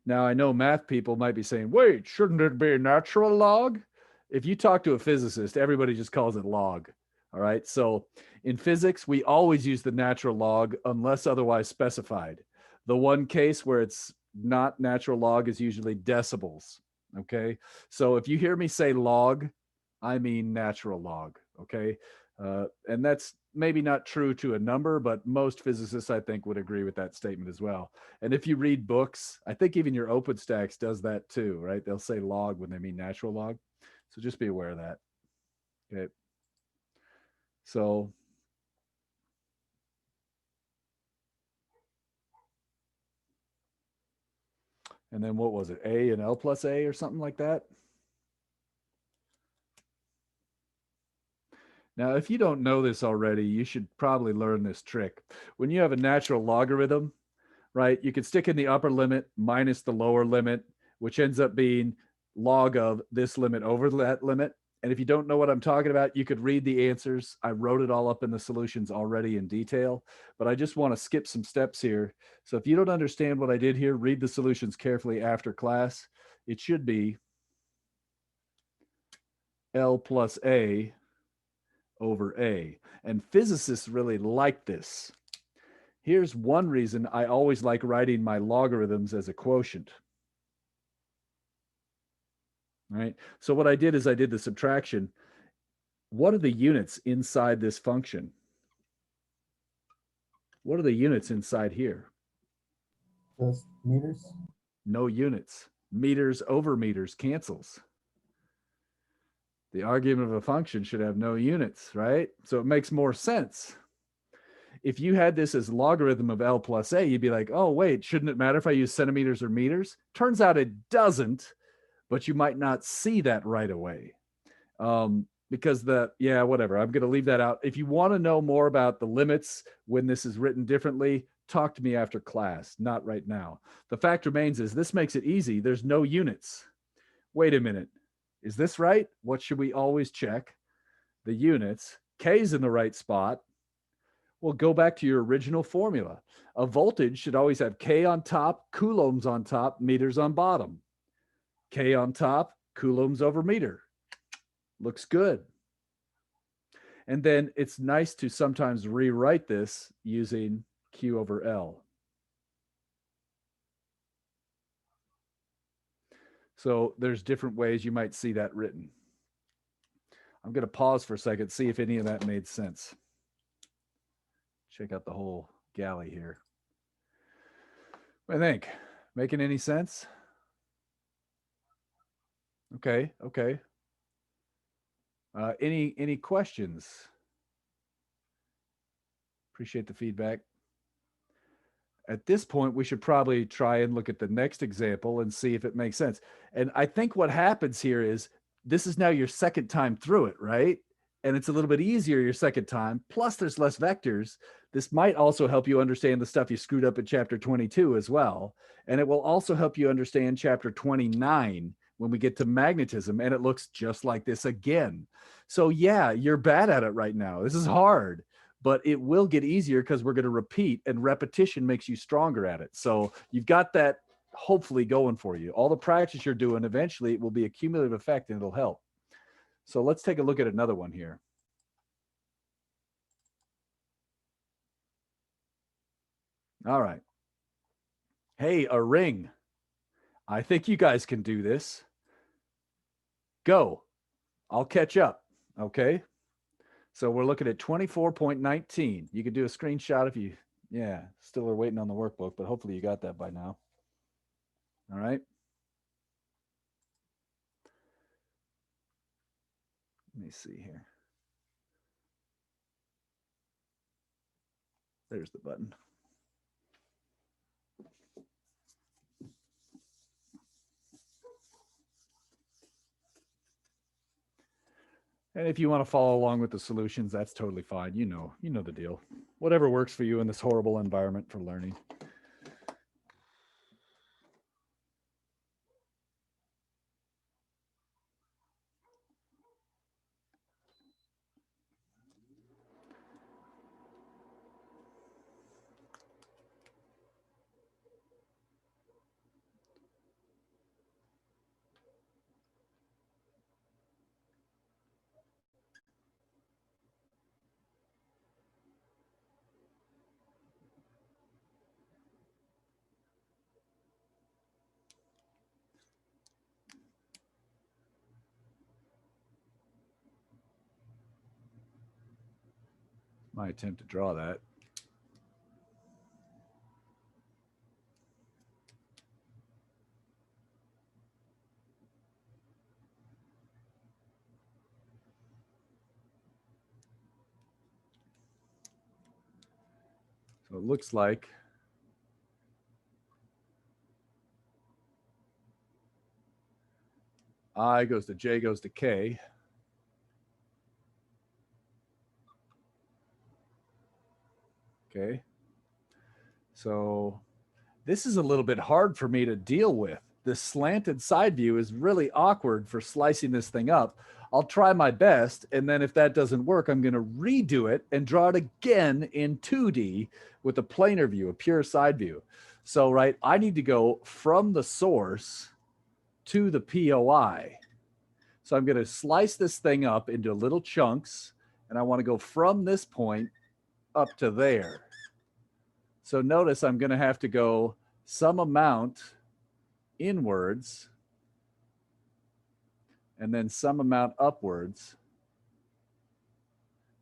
Now, I know math people might be saying, wait, shouldn't it be a natural log? If you talk to a physicist, everybody just calls it log. All right. So in physics, we always use the natural log unless otherwise specified. The one case where it's not natural log is usually decibels. Okay. So if you hear me say log, I mean natural log. Okay. And that's maybe not true to a number, but most physicists, I think, would agree with that statement as well. And if you read books, I think even your OpenStax does that too, right? They'll say log when they mean natural log. So just be aware of that. Okay. So and then what was it? A and L plus A or something like that? Now, if you don't know this already, you should probably learn this trick. When you have a natural logarithm, right, you can stick in the upper limit minus the lower limit, which ends up being log of this limit over that limit. And if you don't know what I'm talking about, you could read the answers. I wrote it all up in the solutions already in detail, but I just want to skip some steps here. So if you don't understand what I did here, read the solutions carefully after class. It should be L plus A over A. And physicists really like this. Here's one reason I always like writing my logarithms as a quotient. All right. So what I did is I did the subtraction. What are the units inside this function? What are the units inside here?
Just meters.
No units. Meters over meters cancels. The argument of a function should have no units, right? So it makes more sense. If you had this as logarithm of L plus A, you'd be like, oh, wait, shouldn't it matter if I use centimeters or meters? Turns out it doesn't, but you might not see that right away. Because whatever, I'm going to leave that out. If you want to know more about the limits when this is written differently, talk to me after class, not right now. The fact remains is this makes it easy. There's no units. Wait a minute. Is this right? What should we always check? The units. K's in the right spot. Well, go back to your original formula. A voltage should always have K on top, coulombs on top, meters on bottom. K on top, coulombs over meter. Looks good. And then it's nice to sometimes rewrite this using Q over L. So there's different ways you might see that written. I'm going to pause for a second, see if any of that made sense. Check out the whole galley here. What do you think? Making any sense? Okay. Any questions? Appreciate the feedback. At this point, we should probably try and look at the next example and see if it makes sense. And I think what happens here is this is now your second time through it, right? And it's a little bit easier your second time. Plus, there's less vectors. This might also help you understand the stuff you screwed up in chapter 22 as well. And it will also help you understand chapter 29 when we get to magnetism, and it looks just like this again. So yeah, you're bad at it right now. This is hard, but it will get easier because we're going to repeat, and repetition makes you stronger at it. So you've got that hopefully going for you. All the practice you're doing, eventually it will be a cumulative effect and it'll help. So let's take a look at another one here. All right. Hey, a ring. I think you guys can do this. Go. I'll catch up. Okay. So we're looking at 24.19. You could do a screenshot if you, yeah, still are waiting on the workbook, but hopefully you got that by now. All right. Let me see here. There's the button. And if you want to follow along with the solutions, that's totally fine. You know the deal. Whatever works for you in this horrible environment for learning. My attempt to draw that. So it looks like I goes to J goes to K. Okay. So this is a little bit hard for me to deal with. This slanted side view is really awkward for slicing this thing up. I'll try my best. And then if that doesn't work, I'm going to redo it and draw it again in 2D with a planar view, a pure side view. So, right, I need to go from the source to the POI. So I'm going to slice this thing up into little chunks, and I want to go from this point up to there. So notice I'm going to have to go some amount inwards and then some amount upwards.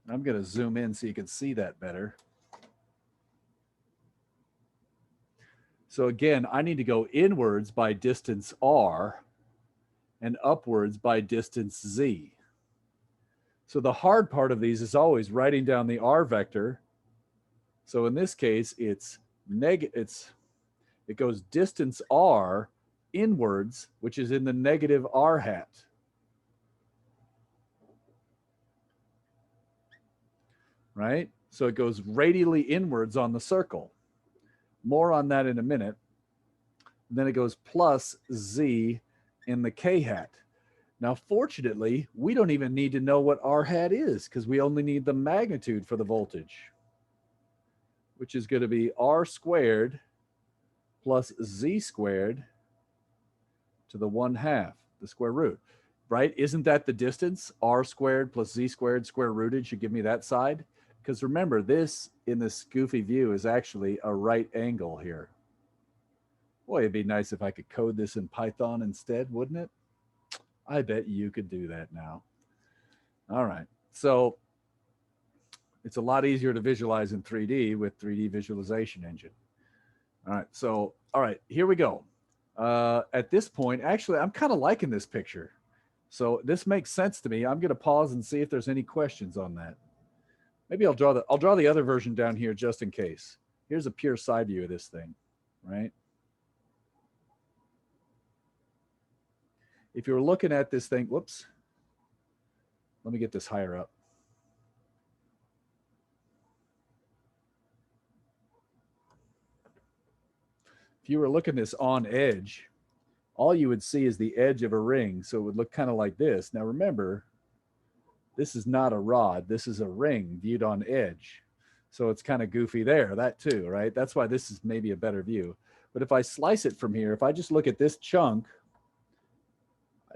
I'm going to zoom in so you can see that better. So again, I need to go inwards by distance R and upwards by distance Z. So the hard part of these is always writing down the R vector. So in this case, it goes distance R inwards, which is in the negative R hat. Right? So it goes radially inwards on the circle. More on that in a minute. Then it goes plus Z in the K hat. Now, fortunately, we don't even need to know what R hat is because we only need the magnitude for the voltage, which is going to be R squared plus Z squared to the 1/2, the square root, right? Isn't that the distance? R squared plus Z squared square rooted should give me that side. Because remember, this in this goofy view is actually a right angle here. Boy, it'd be nice if I could code this in Python instead, wouldn't it? I bet you could do that now. All right. So it's a lot easier to visualize in 3D with 3D visualization engine. All right. So, all right, here we go. At this point, actually, I'm kind of liking this picture. So this makes sense to me. I'm going to pause and see if there's any questions on that. Maybe I'll draw the other version down here just in case. Here's a pure side view of this thing, right? If you're looking at this thing, whoops, let me get this higher up. If you were looking this on edge, all you would see is the edge of a ring. So it would look kind of like this. Now remember, this is not a rod. This is a ring viewed on edge. So it's kind of goofy there, that too, right? That's why this is maybe a better view. But if I slice it from here, if I just look at this chunk,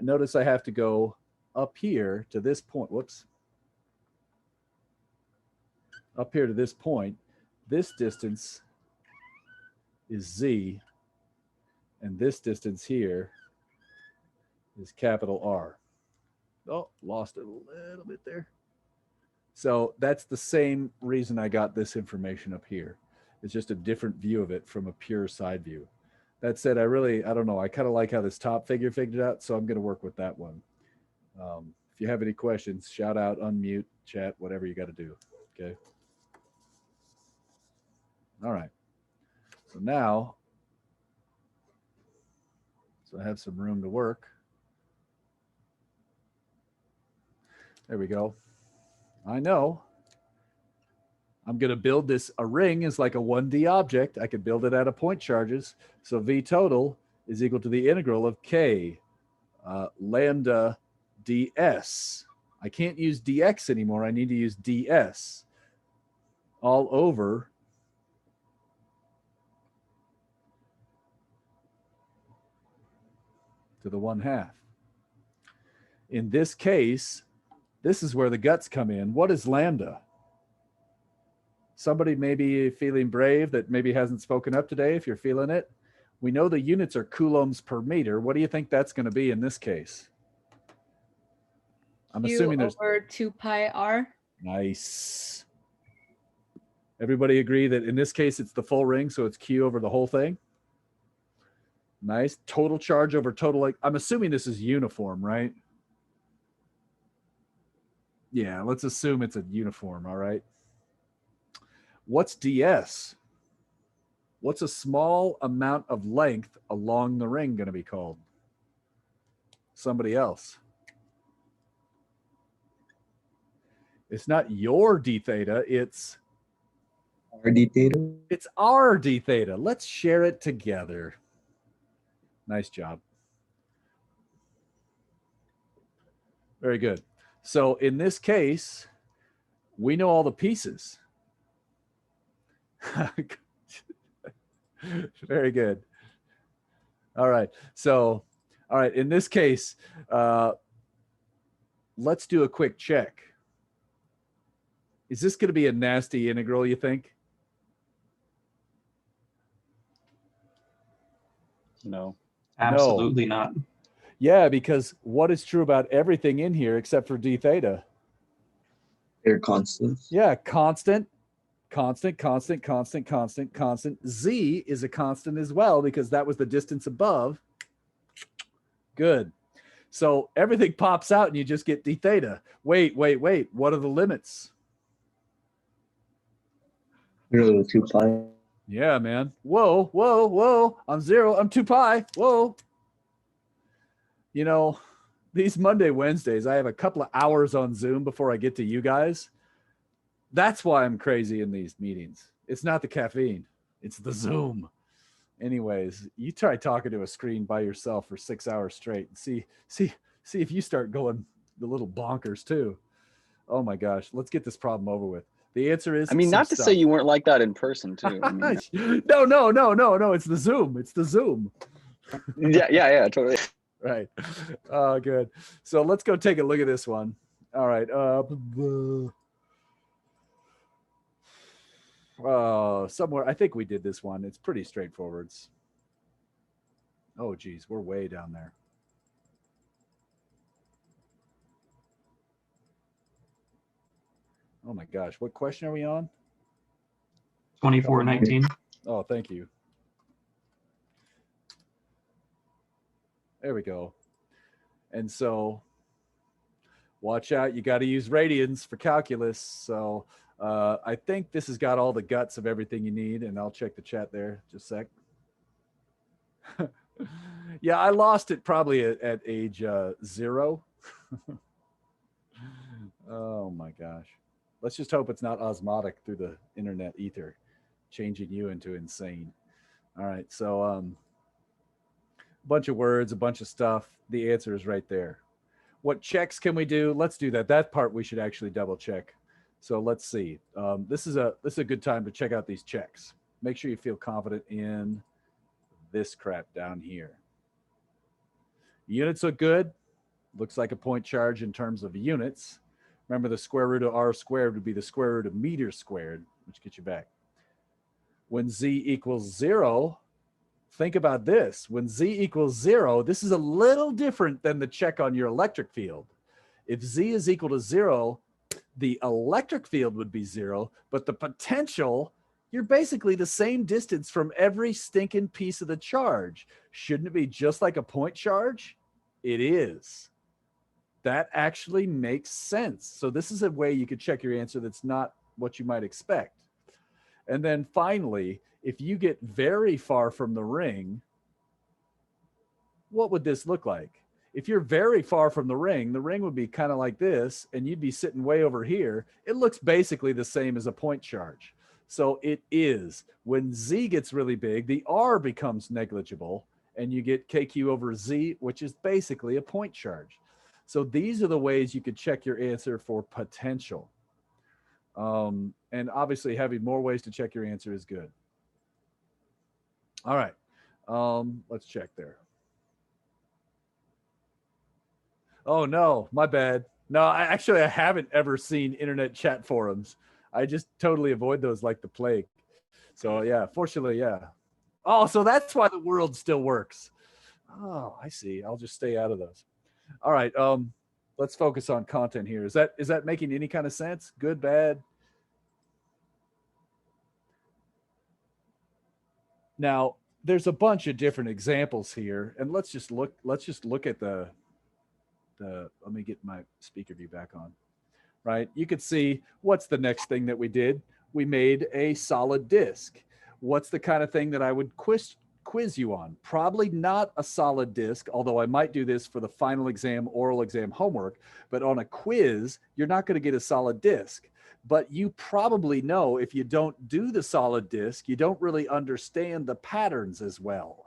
notice I have to go up here to this point. Whoops. Up here to this point, this distance is Z, and this distance here is capital R. Oh, lost it a little bit there. So that's the same reason I got this information up here. It's just a different view of it from a pure side view. That said, I don't know. I kind of like how this top figure figured it out, so I'm going to work with that one. If you have any questions, shout out, unmute, chat, whatever you got to do. Okay. All right. So now, I have some room to work. There we go. I know. I'm going to build this. A ring is like a 1D object. I could build it out of point charges. So V total is equal to the integral of K lambda ds. I can't use dx anymore. I need to use ds all over to the 1/2. In this case, this is where the guts come in. What is lambda? Somebody maybe feeling brave that maybe hasn't spoken up today, if you're feeling it. We know the units are coulombs per meter. What do you think that's going to be in this case? I'm assuming there's
over 2 pi r.
Nice. Everybody agree that in this case, it's the full ring, so it's Q over the whole thing? Nice. Total charge over total, like, I'm assuming this is uniform, right? Yeah, let's assume it's a uniform, all right? What's ds? What's a small amount of length along the ring going to be called? Somebody else. It's not your d theta, it's
R d theta.
It's our d theta. Let's share it together. Nice job. Very good. So in this case, we know all the pieces. Very good. All right. So, all right. In this case, let's do a quick check. Is this going to be a nasty integral, you think?
No.
Absolutely not.
Yeah, because what is true about everything in here except for d theta?
They're constants.
Yeah, constant, constant, constant, constant, constant, constant. Z is a constant as well because that was the distance above. Good. So everything pops out and you just get d theta. Wait. What are the limits?
0 to 2 pi.
Yeah, man. Whoa. I'm 0. I'm 2 pi. Whoa. You know, these Monday, Wednesdays, I have a couple of hours on Zoom before I get to you guys. That's why I'm crazy in these meetings. It's not the caffeine. It's the Zoom. Anyways, you try talking to a screen by yourself for 6 hours straight and see if you start going the little bonkers too. Oh my gosh. Let's get this problem over with. The answer is,
I mean, not to say you weren't like that in person too. I mean,
no. It's the Zoom. It's the Zoom.
yeah, totally.
Right. Oh, good. So let's go take a look at this one. All right. Somewhere, I think we did this one. It's pretty straightforward. Oh, geez, we're way down there. Oh my gosh, what question are we on?
2419.
Oh, thank you. There we go. And so watch out, you got to use radians for calculus. So I think this has got all the guts of everything you need, and I'll check the chat there just a sec. Yeah, I lost it probably at age 0. Oh my gosh. Let's just hope it's not osmotic through the internet ether, changing you into insane. All right, so a bunch of words, a bunch of stuff. The answer is right there. What checks can we do? Let's do that. That part we should actually double check. So let's see. This is a good time to check out these checks. Make sure you feel confident in this crap down here. Units look good. Looks like a point charge in terms of units. Remember, the square root of r squared would be the square root of meters squared, which gets you back. When z equals 0, think about this. When z equals 0, this is a little different than the check on your electric field. If Z is equal to 0, the electric field would be 0, but the potential, you're basically the same distance from every stinking piece of the charge. Shouldn't it be just like a point charge? It is. That actually makes sense. So this is a way you could check your answer that's not what you might expect. And then finally, if you get very far from the ring, what would this look like? If you're very far from the ring would be kind of like this, and you'd be sitting way over here. It looks basically the same as a point charge. So it is. When Z gets really big, the R becomes negligible, and you get KQ over Z, which is basically a point charge. So these are the ways you could check your answer for potential. And obviously having more ways to check your answer is good. All right, let's check there. Oh no, my bad. No, I haven't ever seen internet chat forums. I just totally avoid those like the plague. So yeah, fortunately, yeah. Oh, so that's why the world still works. Oh, I see. I'll just stay out of those. All right, let's focus on content here. Is that making any kind of sense? Good, bad? Now, there's a bunch of different examples here, and let's just look at the let me get my speaker view back on. Right? You could see what's the next thing that we did. We made a solid disk. What's the kind of thing that I would quiz you on? Probably not a solid disk, although I might do this for the final exam, oral exam homework, but on a quiz, you're not going to get a solid disk. But you probably know if you don't do the solid disk, you don't really understand the patterns as well.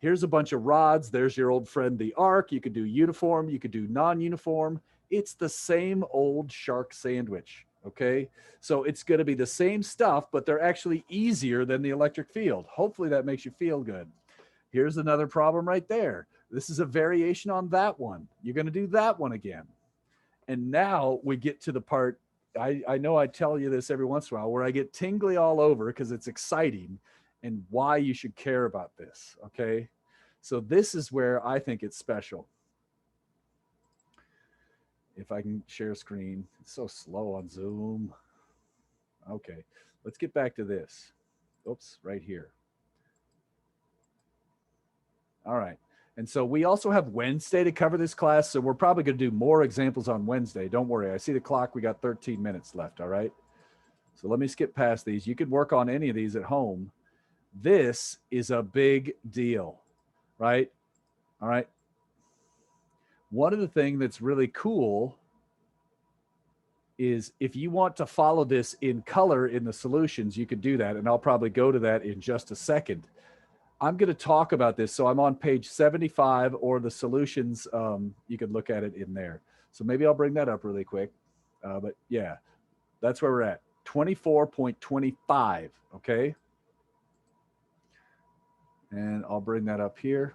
Here's a bunch of rods. There's your old friend, the arc. You could do uniform. You could do non-uniform. It's the same old shark sandwich, okay? So it's going to be the same stuff, but they're actually easier than the electric field. Hopefully that makes you feel good. Here's another problem right there. This is a variation on that one. You're going to do that one again. And now we get to the part, I know I tell you this every once in a while, where I get tingly all over because it's exciting and why you should care about this, okay? So this is where I think it's special. If I can share screen, it's so slow on Zoom. Okay, let's get back to this. Oops, right here. All right, and so we also have Wednesday to cover this class, so we're probably gonna do more examples on Wednesday. Don't worry, I see the clock, we got 13 minutes left, all right? So let me skip past these. You could work on any of these at home. This is a big deal, right? All right. One of the things that's really cool is if you want to follow this in color in the solutions, you could do that. And I'll probably go to that in just a second. I'm going to talk about this. So I'm on page 75 or the solutions. You could look at it in there. So maybe I'll bring that up really quick. But yeah, that's where we're at. 24.25. Okay. And I'll bring that up here.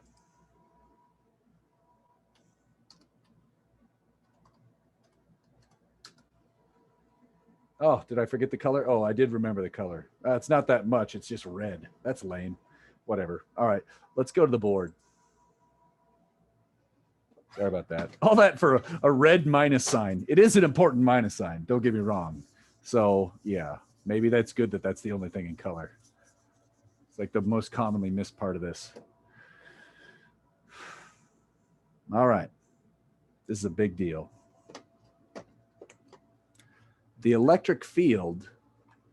Oh, did I forget the color? Oh, I did remember the color. It's not that much. It's just red. That's lame. Whatever. All right, let's go to the board. Sorry about that. All that for a red minus sign. It is an important minus sign. Don't get me wrong. So yeah, maybe that's good that that's the only thing in color. It's like the most commonly missed part of this. All right. This is a big deal. The electric field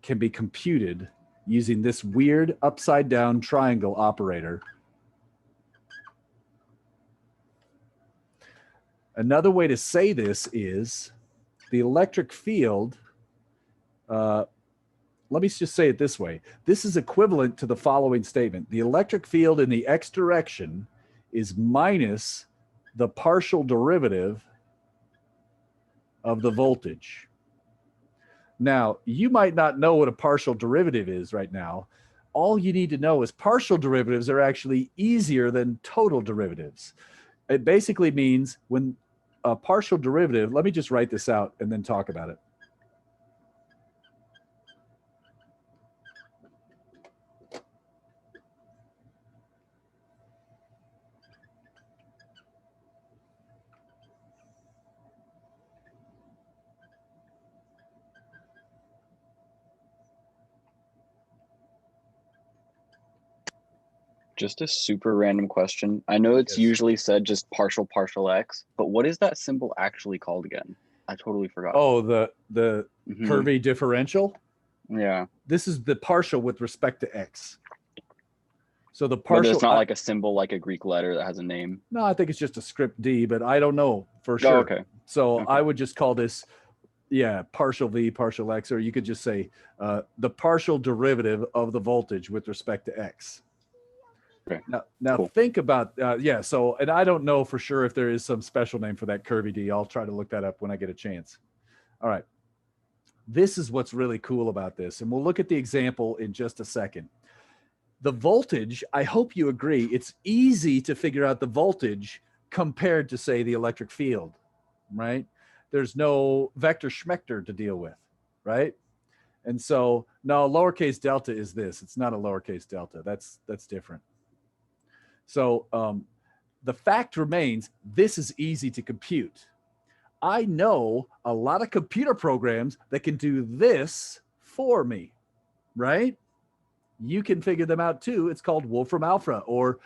can be computed using this weird upside down triangle operator. Another way to say this is the electric field, let me just say it this way. This is equivalent to the following statement. The electric field in the x direction is minus the partial derivative of the voltage. Now, you might not know what a partial derivative is right now. All you need to know is partial derivatives are actually easier than total derivatives. It basically means when a partial derivative, let me just write this out and then talk about it.
Just a super random question. I know it's
Yes.
usually said just partial x, but what is that symbol actually called again? I totally forgot.
Oh, the
Mhm.
curvy differential.
Yeah.
This is the partial with respect to x. So the
But
partial.
it's not like a symbol like a Greek letter that has a name.
No, I think it's just a script D, but I don't know for sure.
Oh, okay.
So
Okay.
I would just call this, yeah, partial V, partial X, or you could just say the partial derivative of the voltage with respect to X.
Okay.
Now
Cool.
think about, yeah, so, and I don't know for sure if there is some special name for that curvy D. I'll try to look that up when I get a chance. All right. This is what's really cool about this. And we'll look at the example in just a second. The voltage, I hope you agree, it's easy to figure out the voltage compared to, say, the electric field, right? There's no vector schmector to deal with, right? And so now lowercase delta is this. It's not a lowercase delta. That's different. So the fact remains, this is easy to compute. I know a lot of computer programs that can do this for me, right? You can figure them out too. It's called Wolfram Alpha or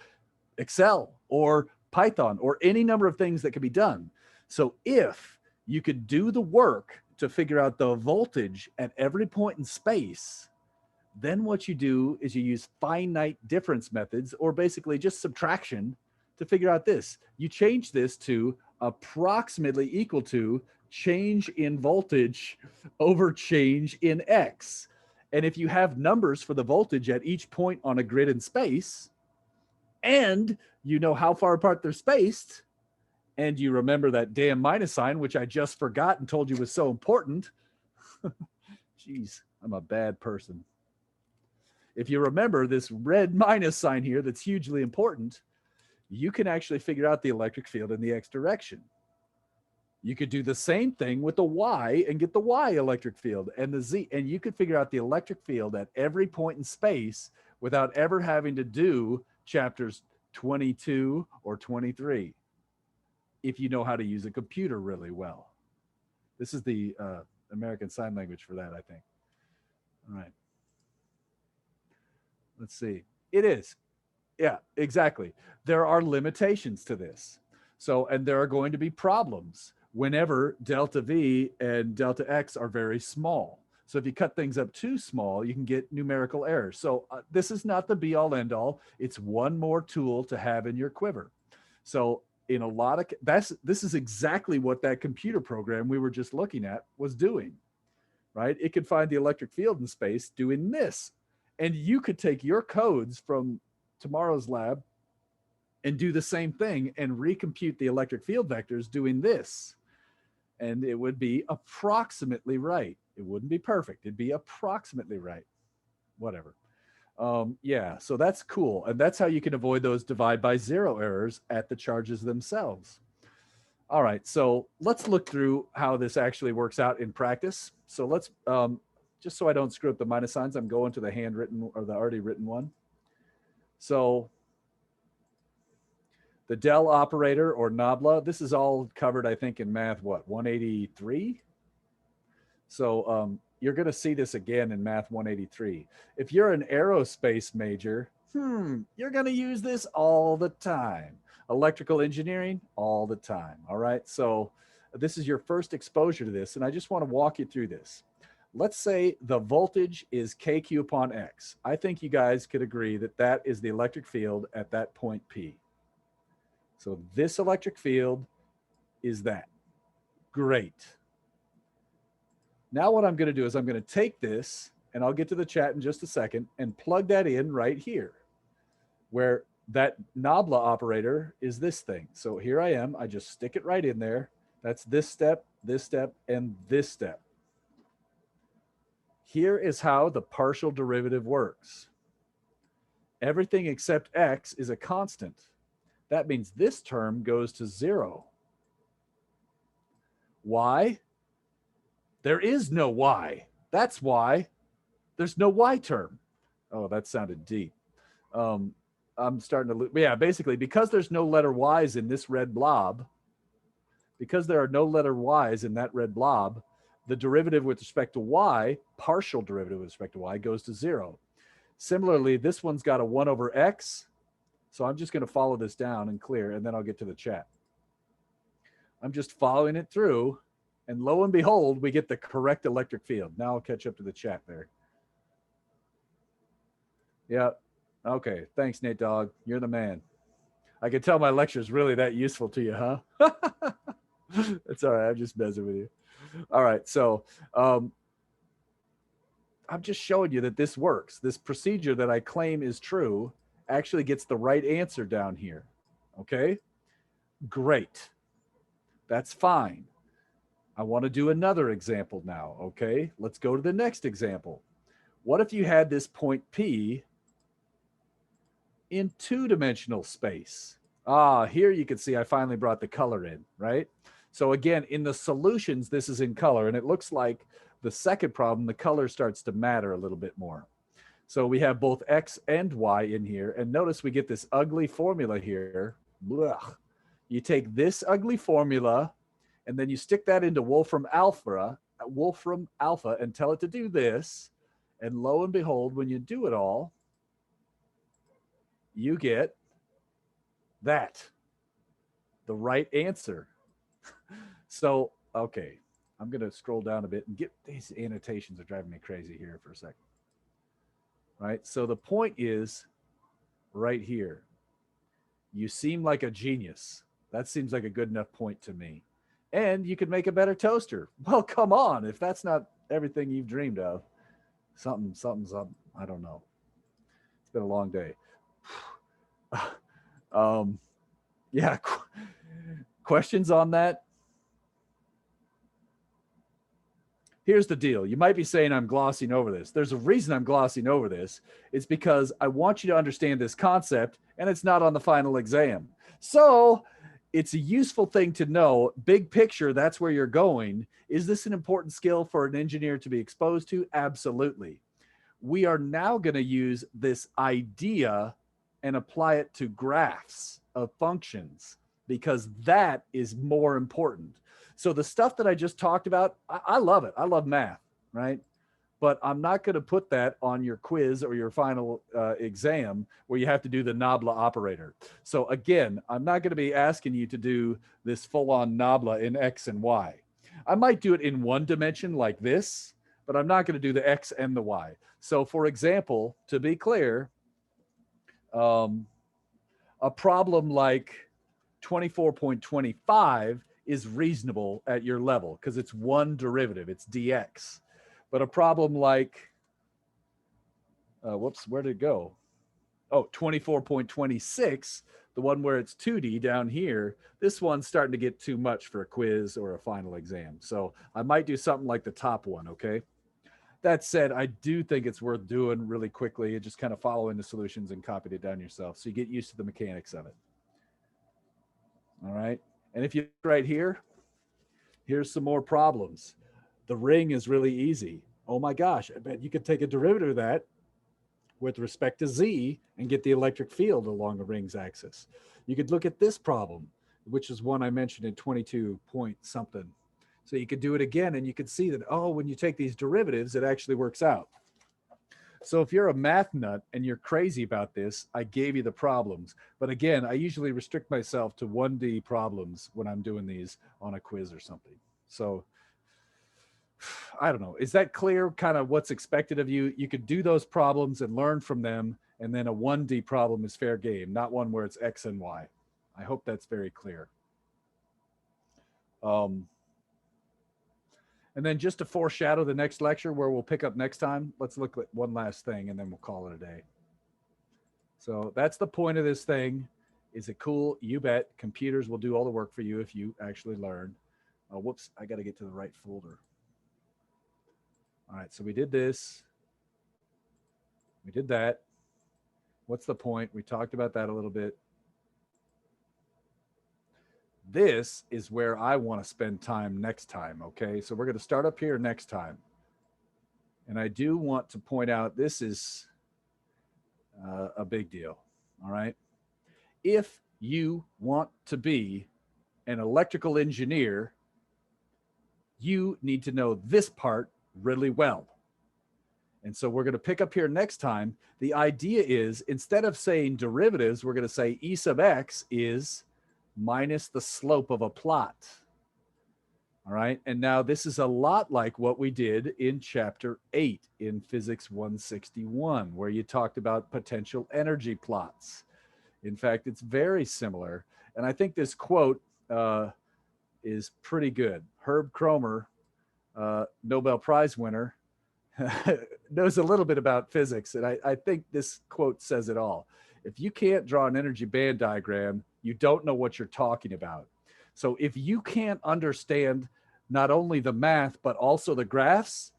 Excel or Python or any number of things that can be done. So if you could do the work to figure out the voltage at every point in space, then what you do is you use finite difference methods, or basically just subtraction, to figure out this. You change this to approximately equal to change in voltage over change in X. And if you have numbers for the voltage at each point on a grid in space, and you know how far apart they're spaced, and you remember that damn minus sign, which I just forgot and told you was so important. Jeez, I'm a bad person. If you remember this red minus sign here that's hugely important, you can actually figure out the electric field in the X direction. You could do the same thing with the Y and get the Y electric field and the Z, and you could figure out the electric field at every point in space without ever having to do chapters 22 or 23, if you know how to use a computer really well. This is the American Sign Language for that, I think. All right. Let's see. It is. Yeah, exactly. There are limitations to this. So, and there are going to be problems whenever delta V and delta X are very small. So if you cut things up too small, you can get numerical errors. So this is not the be all end all. It's one more tool to have in your quiver. So in a lot of, this is exactly what that computer program we were just looking at was doing, right? It could find the electric field in space doing this. And you could take your codes from tomorrow's lab and do the same thing and recompute the electric field vectors doing this. And it would be approximately right. It wouldn't be perfect. It'd be approximately right. Whatever. Yeah, so that's cool. And that's how you can avoid those divide by zero errors at the charges themselves. All right, so let's look through how this actually works out in practice. So let's, just so I don't screw up the minus signs, I'm going to the handwritten or the already written one. So the del operator or nabla, this is all covered, I think, in math, what, 183? So you're going to see this again in math 183. If you're an aerospace major, you're going to use this all the time. Electrical engineering, all the time. All right. So this is your first exposure to this. And I just want to walk you through this. Let's say the voltage is KQ upon X. I think you guys could agree that that is the electric field at that point P. So this electric field is that. Great. Now what I'm going to do is I'm going to take this, and I'll get to the chat in just a second, and plug that in right here, where that nabla operator is this thing. So here I am. I just stick it right in there. That's this step, and this step. Here is how the partial derivative works. Everything except X is a constant. That means this term goes to 0. Why? There is no Y. That's why there's no Y term. Oh, that sounded deep. I'm starting to, yeah, basically because there's no letter Y's in this red blob, because there are no letter Y's in that red blob, the derivative with respect to Y, partial derivative with respect to Y, goes to 0. Similarly, this one's got a 1 over X. So I'm just going to follow this down and clear, and then I'll get to the chat. I'm just following it through, and lo and behold, we get the correct electric field. Now I'll catch up to the chat there. Yeah. Okay. Thanks, Nate Dogg. You're the man. I can tell my lecture is really that useful to you, huh? That's all right. I'm just messing with you. All right. So I'm just showing you that this works. This procedure that I claim is true actually gets the right answer down here. Okay. Great. That's fine. I want to do another example now. Okay. Let's go to the next example. What if you had this point P in two-dimensional space? Here you can see I finally brought the color in, right? So again, in the solutions, this is in color, and it looks like the second problem, the color starts to matter a little bit more. So we have both X and Y in here, and notice we get this ugly formula here. Blah. You take this ugly formula, and then you stick that into Wolfram Alpha, and tell it to do this, and lo and behold, when you do it all, you get that, the right answer. So, okay, I'm going to scroll down a bit and get these annotations are driving me crazy here for a second. Right? So the point is right here. You seem like a genius. That seems like a good enough point to me. And you could make a better toaster. Well, come on. If that's not everything you've dreamed of, something's up. I don't know. It's been a long day. Yeah. Questions on that? Here's the deal. You might be saying I'm glossing over this. There's a reason I'm glossing over this. It's because I want you to understand this concept, and it's not on the final exam. So it's a useful thing to know. Big picture, that's where you're going. Is this an important skill for an engineer to be exposed to? Absolutely. We are now going to use this idea and apply it to graphs of functions, because that is more important. So the stuff that I just talked about, I love it. I love math, right? But I'm not going to put that on your quiz or your final exam where you have to do the nabla operator. So again, I'm not going to be asking you to do this full-on nabla in X and Y. I might do it in one dimension like this, but I'm not going to do the X and the Y. So for example, to be clear, a problem like 24.25 is reasonable at your level because it's one derivative, it's dx. But a problem like, whoops, where did it go? Oh, 24.26, the one where it's 2D down here, this one's starting to get too much for a quiz or a final exam. So I might do something like the top one, okay? That said, I do think it's worth doing really quickly and just kind of following the solutions and copying it down yourself so you get used to the mechanics of it. All right. And if you look right here, here's some more problems. The ring is really easy. Oh my gosh, I bet you could take a derivative of that with respect to Z and get the electric field along the ring's axis. You could look at this problem, which is one I mentioned in 22 point something. So you could do it again and you could see that, oh, when you take these derivatives, it actually works out. So if you're a math nut and you're crazy about this, I gave you the problems. But again, I usually restrict myself to 1D problems when I'm doing these on a quiz or something. So I don't know. Is that clear kind of what's expected of you? You could do those problems and learn from them. And then a 1D problem is fair game, not one where it's X and Y. I hope that's very clear. And then just to foreshadow the next lecture where we'll pick up next time, let's look at one last thing and then we'll call it a day. So that's the point of this thing. Is it cool? You bet. Computers will do all the work for you if you actually learn. Oh, whoops, I got to get to the right folder. All right, so we did this. We did that. What's the point? We talked about that a little bit. This is where I want to spend time next time, okay? So we're going to start up here next time. And I do want to point out this is a big deal, all right? If you want to be an electrical engineer, you need to know this part really well. And so we're going to pick up here next time. The idea is, instead of saying derivatives, we're going to say E sub x is minus the slope of a plot. All right. And now this is a lot like what we did in chapter 8 in Physics 161, where you talked about potential energy plots. In fact, it's very similar. And I think this quote is pretty good. Herb Kromer, Nobel Prize winner, knows a little bit about physics. And I think this quote says it all. If you can't draw an energy band diagram, you don't know what you're talking about. So if you can't understand not only the math, but also the graphs,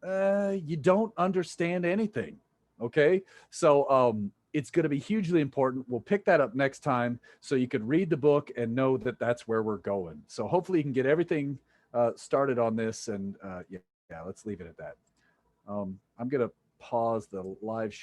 you don't understand anything. Okay. So it's going to be hugely important. We'll pick that up next time so you could read the book and know that that's where we're going. So hopefully you can get everything started on this. And yeah, let's leave it at that. I'm going to pause the live